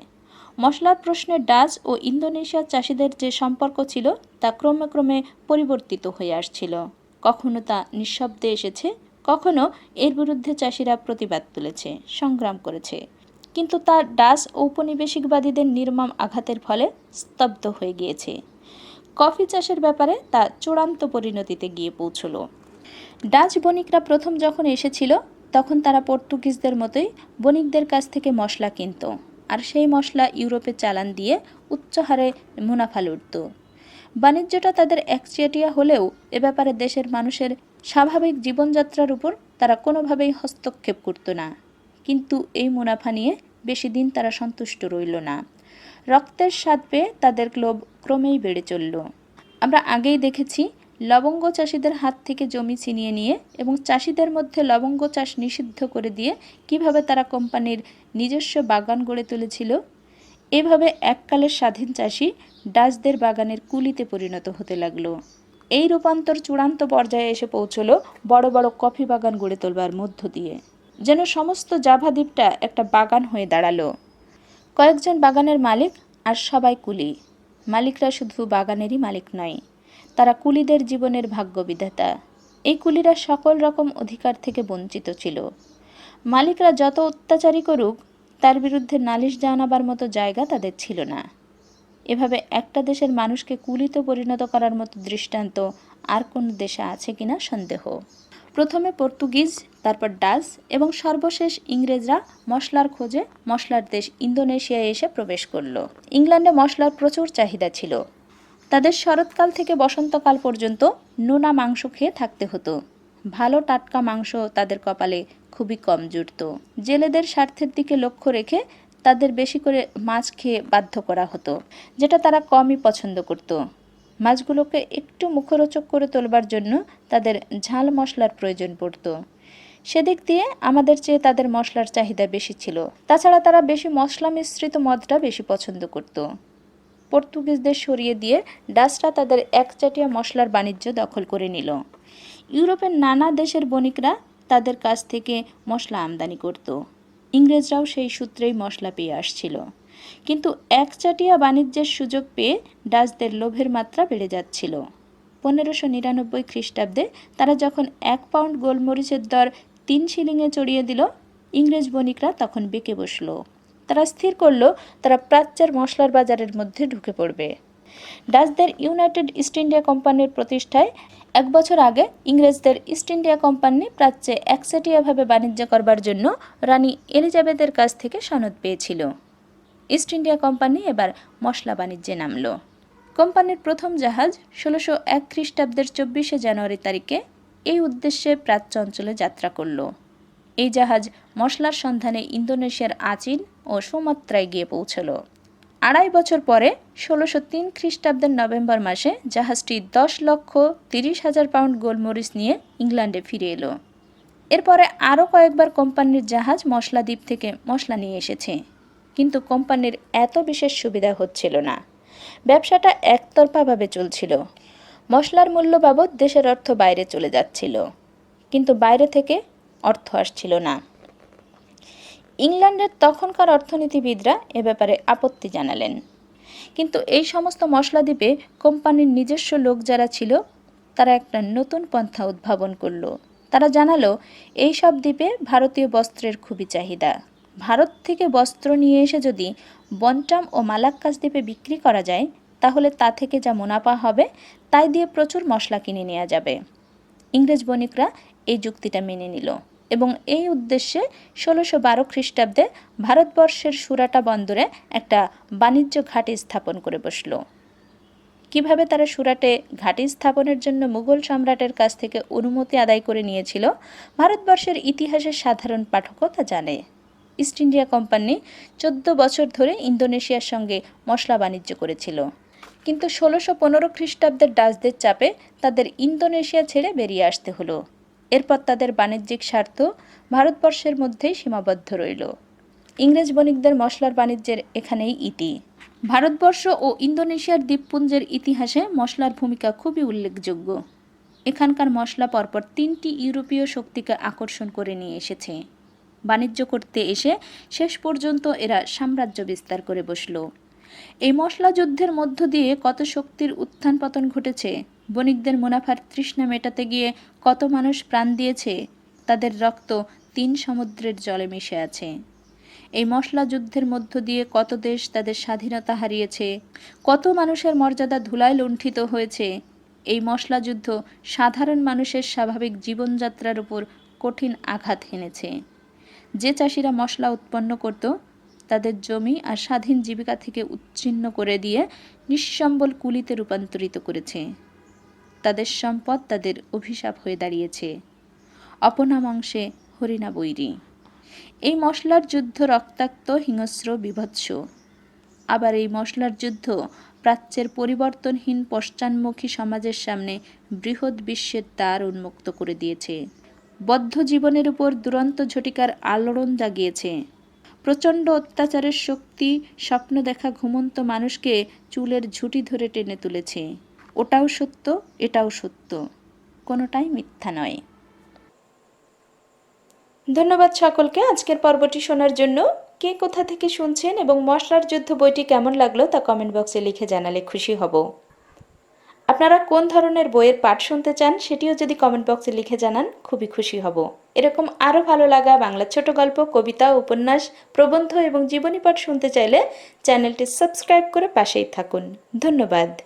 মশলার প্রশ্নে ডাচ ও ইন্দোনেশিয়ার চাষিদের যে সম্পর্ক ছিল তা ক্রমে ক্রমে পরিবর্তিত হয়ে আসছিল। কখনো তা নিঃশব্দে এসেছে, কখনো এর বিরুদ্ধে চাষিরা প্রতিবাদ তুলেছে, সংগ্রাম করেছে, কিন্তু তা ডাচ ঔপনিবেশিকবাদীদের নির্মম আঘাতের ফলে স্তব্ধ হয়ে গিয়েছে। কফি চাষের ব্যাপারে তা চূড়ান্ত পরিণতিতে গিয়ে পৌঁছল। ডাচ বণিকরা প্রথম যখন এসেছিল তখন তারা পর্তুগিজদের মতোই বণিকদের কাছ থেকে মশলা কিনত, আর সেই মশলা ইউরোপে চালান দিয়ে উচ্চ হারে মুনাফা লুটত। বাণিজ্যটা তাদের একচেটিয়া হলেও এ ব্যাপারে দেশের মানুষের স্বাভাবিক জীবনযাত্রার উপর তারা কোনোভাবেই হস্তক্ষেপ করত না। কিন্তু এই মুনাফা নিয়ে বেশি দিন তারা সন্তুষ্ট রইল না। রক্তের স্বাদ পেয়ে তাদের লোভ ক্রমেই বেড়ে চলল। আমরা আগেই দেখেছি লবঙ্গ চাষিদের হাত থেকে জমি ছিনিয়ে নিয়ে এবং চাষিদের মধ্যে লবঙ্গ চাষ নিষিদ্ধ করে দিয়ে কিভাবে তারা কোম্পানির নিজস্ব বাগান গড়ে তুলেছিল। এভাবে এককালের স্বাধীন চাষি ডাচদের বাগানের কুলিতে পরিণত হতে লাগলো। এই রূপান্তর চূড়ান্ত পর্যায়ে এসে পৌঁছলো বড় বড় কফি বাগান গড়ে তোলবার মধ্য দিয়ে। যেন সমস্ত জাভা দ্বীপটা একটা বাগান হয়ে দাঁড়ালো। কয়েকজন বাগানের মালিক আর সবাই কুলি। মালিকরা শুধু বাগানেরই মালিক নয়, তারা কুলিদের জীবনের ভাগ্য বিধাতা। এই কুলিরা সকল রকম অধিকার থেকে বঞ্চিত ছিল। মালিকরা যত অত্যাচারী করুক, তার বিরুদ্ধে নালিশ জানাবার মতো জায়গা তাদের ছিল না। এভাবে একটা দেশের মানুষকে কুলিতে পরিণত করার মতো দৃষ্টান্ত আর কোনো দেশে আছে কিনা সন্দেহ। প্রথমে পর্তুগিজ, তারপর ডাচ এবং সর্বশেষ ইংরেজরা মশলার খোঁজে মশলার দেশ ইন্দোনেশিয়ায় এসে প্রবেশ করলো। ইংল্যান্ডে মশলার প্রচুর চাহিদা ছিল। তাদের শরৎকাল থেকে বসন্তকাল পর্যন্ত নোনা মাংস খেয়ে থাকতে হতো। ভালো টাটকা মাংস তাদের কপালে খুবই কম জুটত। জেলেদের স্বার্থের দিকে লক্ষ্য রেখে তাদের বেশি করে মাছ খেয়ে বাধ্য করা হতো, যেটা তারা কমই পছন্দ করত। মাছগুলোকে একটু মুখরোচক করে তোলবার জন্য তাদের ঝাল মশলার প্রয়োজন পড়ত। সেদিক দিয়ে আমাদের চেয়ে তাদের মশলার চাহিদা বেশি ছিল। তাছাড়া তারা বেশি মশলা মিশ্রিত মদটা বেশি পছন্দ করত। পর্তুগিজদের সরিয়ে দিয়ে ডাচরা তাদের একচাটিয়া মশলার বাণিজ্য দখল করে নিল। ইউরোপের নানা দেশের বণিকরা তাদের কাছ থেকে মশলা আমদানি করত। ইংরেজরাও সেই সূত্রেই মশলা পেয়ে আসছিল। কিন্তু একচাটিয়া বাণিজ্যের সুযোগ পেয়ে ডাচদের লোভের মাত্রা বেড়ে যাচ্ছিল। 1599 খ্রিস্টাব্দে তারা যখন 1 পাউন্ড গোলমরিচের দর 3 শিলিংয়ে চড়িয়ে দিল, ইংরেজ বণিকরা তখন বেঁকে বসল। তারা স্থির করল তারা প্রাচ্যের মশলার বাজারের মধ্যে ঢুকে পড়বে। ডাচদের ইউনাইটেড ইস্ট ইন্ডিয়া কোম্পানির প্রতিষ্ঠায় 1 বছর আগে ইংরেজদের ইস্ট ইন্ডিয়া কোম্পানি প্রাচ্যে একচেটিয়াভাবে বাণিজ্য করবার জন্য রানী এলিজাবেথের কাছ থেকে সনদ পেয়েছিল। ইস্ট ইন্ডিয়া কোম্পানি এবার মশলা বাণিজ্যে নামল। কোম্পানির প্রথম জাহাজ 1601 খ্রিস্টাব্দের 24শে জানুয়ারি তারিখে এই উদ্দেশ্যে প্রাচ্য অঞ্চলে যাত্রা করল। এই জাহাজ মশলার সন্ধানে ইন্দোনেশিয়ার আচিন ও সুমাত্রায় গিয়ে পৌঁছল। 2.5 বছর পরে 1603 খ্রিস্টাব্দের নভেম্বর মাসে জাহাজটি 10,30,000 পাউন্ড গোলমরিচ নিয়ে ইংল্যান্ডে ফিরে এলো। এরপরে আরও কয়েকবার কোম্পানির জাহাজ মশলা দ্বীপ থেকে মশলা নিয়ে এসেছে, কিন্তু কোম্পানির এত বিশেষ সুবিধা হচ্ছিল না। ব্যবসাটা একতরফাভাবে চলছিল। মশলার মূল্য বাবদ দেশের অর্থ বাইরে চলে যাচ্ছিল, কিন্তু বাইরে থেকে অর্থ আসছিল না। ইংল্যান্ডের তখনকার অর্থনীতিবিদরা এ ব্যাপারে আপত্তি জানালেন। কিন্তু এই সমস্ত মশলা দ্বীপে কোম্পানির নিজস্ব লোক যারা ছিল, তারা একটা নতুন পন্থা উদ্ভাবন করলো। তারা জানালো এই সব দ্বীপে ভারতীয় বস্ত্রের খুবই চাহিদা। ভারত থেকে বস্ত্র নিয়ে এসে যদি বন্টাম ও মালাক্কাস দ্বীপে বিক্রি করা যায়, তাহলে তা থেকে যা মুনাফা হবে তাই দিয়ে প্রচুর মশলা কিনে নেওয়া যাবে। ইংরেজ বণিকরা এই যুক্তিটা মেনে নিল এবং এই উদ্দেশ্যে 1612 খ্রিস্টাব্দে ভারতবর্ষের সুরাটা বন্দরে একটা বাণিজ্য ঘাঁটি স্থাপন করে বসল। কিভাবে তারা সুরাটে ঘাঁটি স্থাপনের জন্য মুঘল সম্রাটের কাছ থেকে অনুমতি আদায় করে নিয়েছিল, ভারতবর্ষের ইতিহাসের সাধারণ পাঠকও তা জানে। ইস্ট ইন্ডিয়া কোম্পানি 14 বছর ধরে ইন্দোনেশিয়ার সঙ্গে মশলা বাণিজ্য করেছিল, কিন্তু 1615 খ্রিস্টাব্দের ডাচদের চাপে তাদের ইন্দোনেশিয়া ছেড়ে বেরিয়ে আসতে হলো। এরপর তাদের বাণিজ্যিক স্বার্থ ভারতবর্ষের মধ্যেই সীমাবদ্ধ রইল। ইংরেজ বণিকদের মশলার বাণিজ্যের এখানেই ইতি। ভারতবর্ষ ও ইন্দোনেশিয়ার দ্বীপপুঞ্জের ইতিহাসে মশলার ভূমিকা খুবই উল্লেখযোগ্য। এখানকার মশলা পরপর 3টি ইউরোপীয় শক্তিকে আকর্ষণ করে নিয়ে এসেছে। বাণিজ্য করতে এসে শেষ পর্যন্ত এরা সাম্রাজ্য বিস্তার করে বসল। এই মশলা যুদ্ধের মধ্য দিয়ে কত শক্তির উত্থান পতন ঘটেছে। বণিকদের মুনাফার তৃষ্ণা মেটাতে গিয়ে কত মানুষ প্রাণ দিয়েছে, তাদের রক্ত 3 সমুদ্রের জলে মিশে আছে। এই মশলা যুদ্ধের মধ্য দিয়ে কত দেশ তাদের স্বাধীনতা হারিয়েছে, কত মানুষের মর্যাদা ধুলায় লুণ্ঠিত হয়েছে। এই মশলা যুদ্ধ সাধারণ মানুষের স্বাভাবিক জীবনযাত্রার উপর কঠিন আঘাত হেনেছে। যে চাষিরা মশলা উৎপন্ন করত তাদের জমি আর স্বাধীন জীবিকা থেকে উচ্ছিন্ন করে দিয়ে নিঃসম্বল কুলিতে রূপান্তরিত করেছে। তাদের সম্পদ তাদের অভিশাপ হয়ে দাঁড়িয়েছে। অপনামাংসে হরিণা বৈরী। এই মশলার যুদ্ধ রক্তাক্ত, হিংস্র, বীভৎস। আবার এই মশলার যুদ্ধ প্রাচ্যের পরিবর্তনহীন পশ্চান্মুখী সমাজের সামনে বৃহৎ বিশ্বের দ্বার উন্মুক্ত করে দিয়েছে। বদ্ধ জীবনের উপর দুরন্ত ঝটিকার আলোড়ন জাগিয়েছে। প্রচণ্ড অত্যাচারের শক্তি স্বপ্ন দেখা ঘুমন্ত মানুষকে চুলের ঝুঁটি ধরে টেনে তুলেছে। ওটাও সত্য, এটাও সত্য, কোনোটাই মিথ্যা নয়। ধন্যবাদ সকলকে আজকের পর্বটি শোনার জন্য। কে কোথা থেকে শুনছেন এবং মশলার যুদ্ধ বইটি কেমন লাগলো তা কমেন্ট বক্সে লিখে জানালে খুশি হব। আপনারা কোন ধরনের বইয়ের পাঠ শুনতে চান সেটিও যদি কমেন্ট বক্সে লিখে জানান খুবই খুশি হব। এরকম আরও ভালো লাগা বাংলা ছোট গল্প, কবিতা, উপন্যাস, প্রবন্ধ এবং জীবনী পাঠ শুনতে চাইলে চ্যানেলটি সাবস্ক্রাইব করে পাশেই থাকুন। ধন্যবাদ।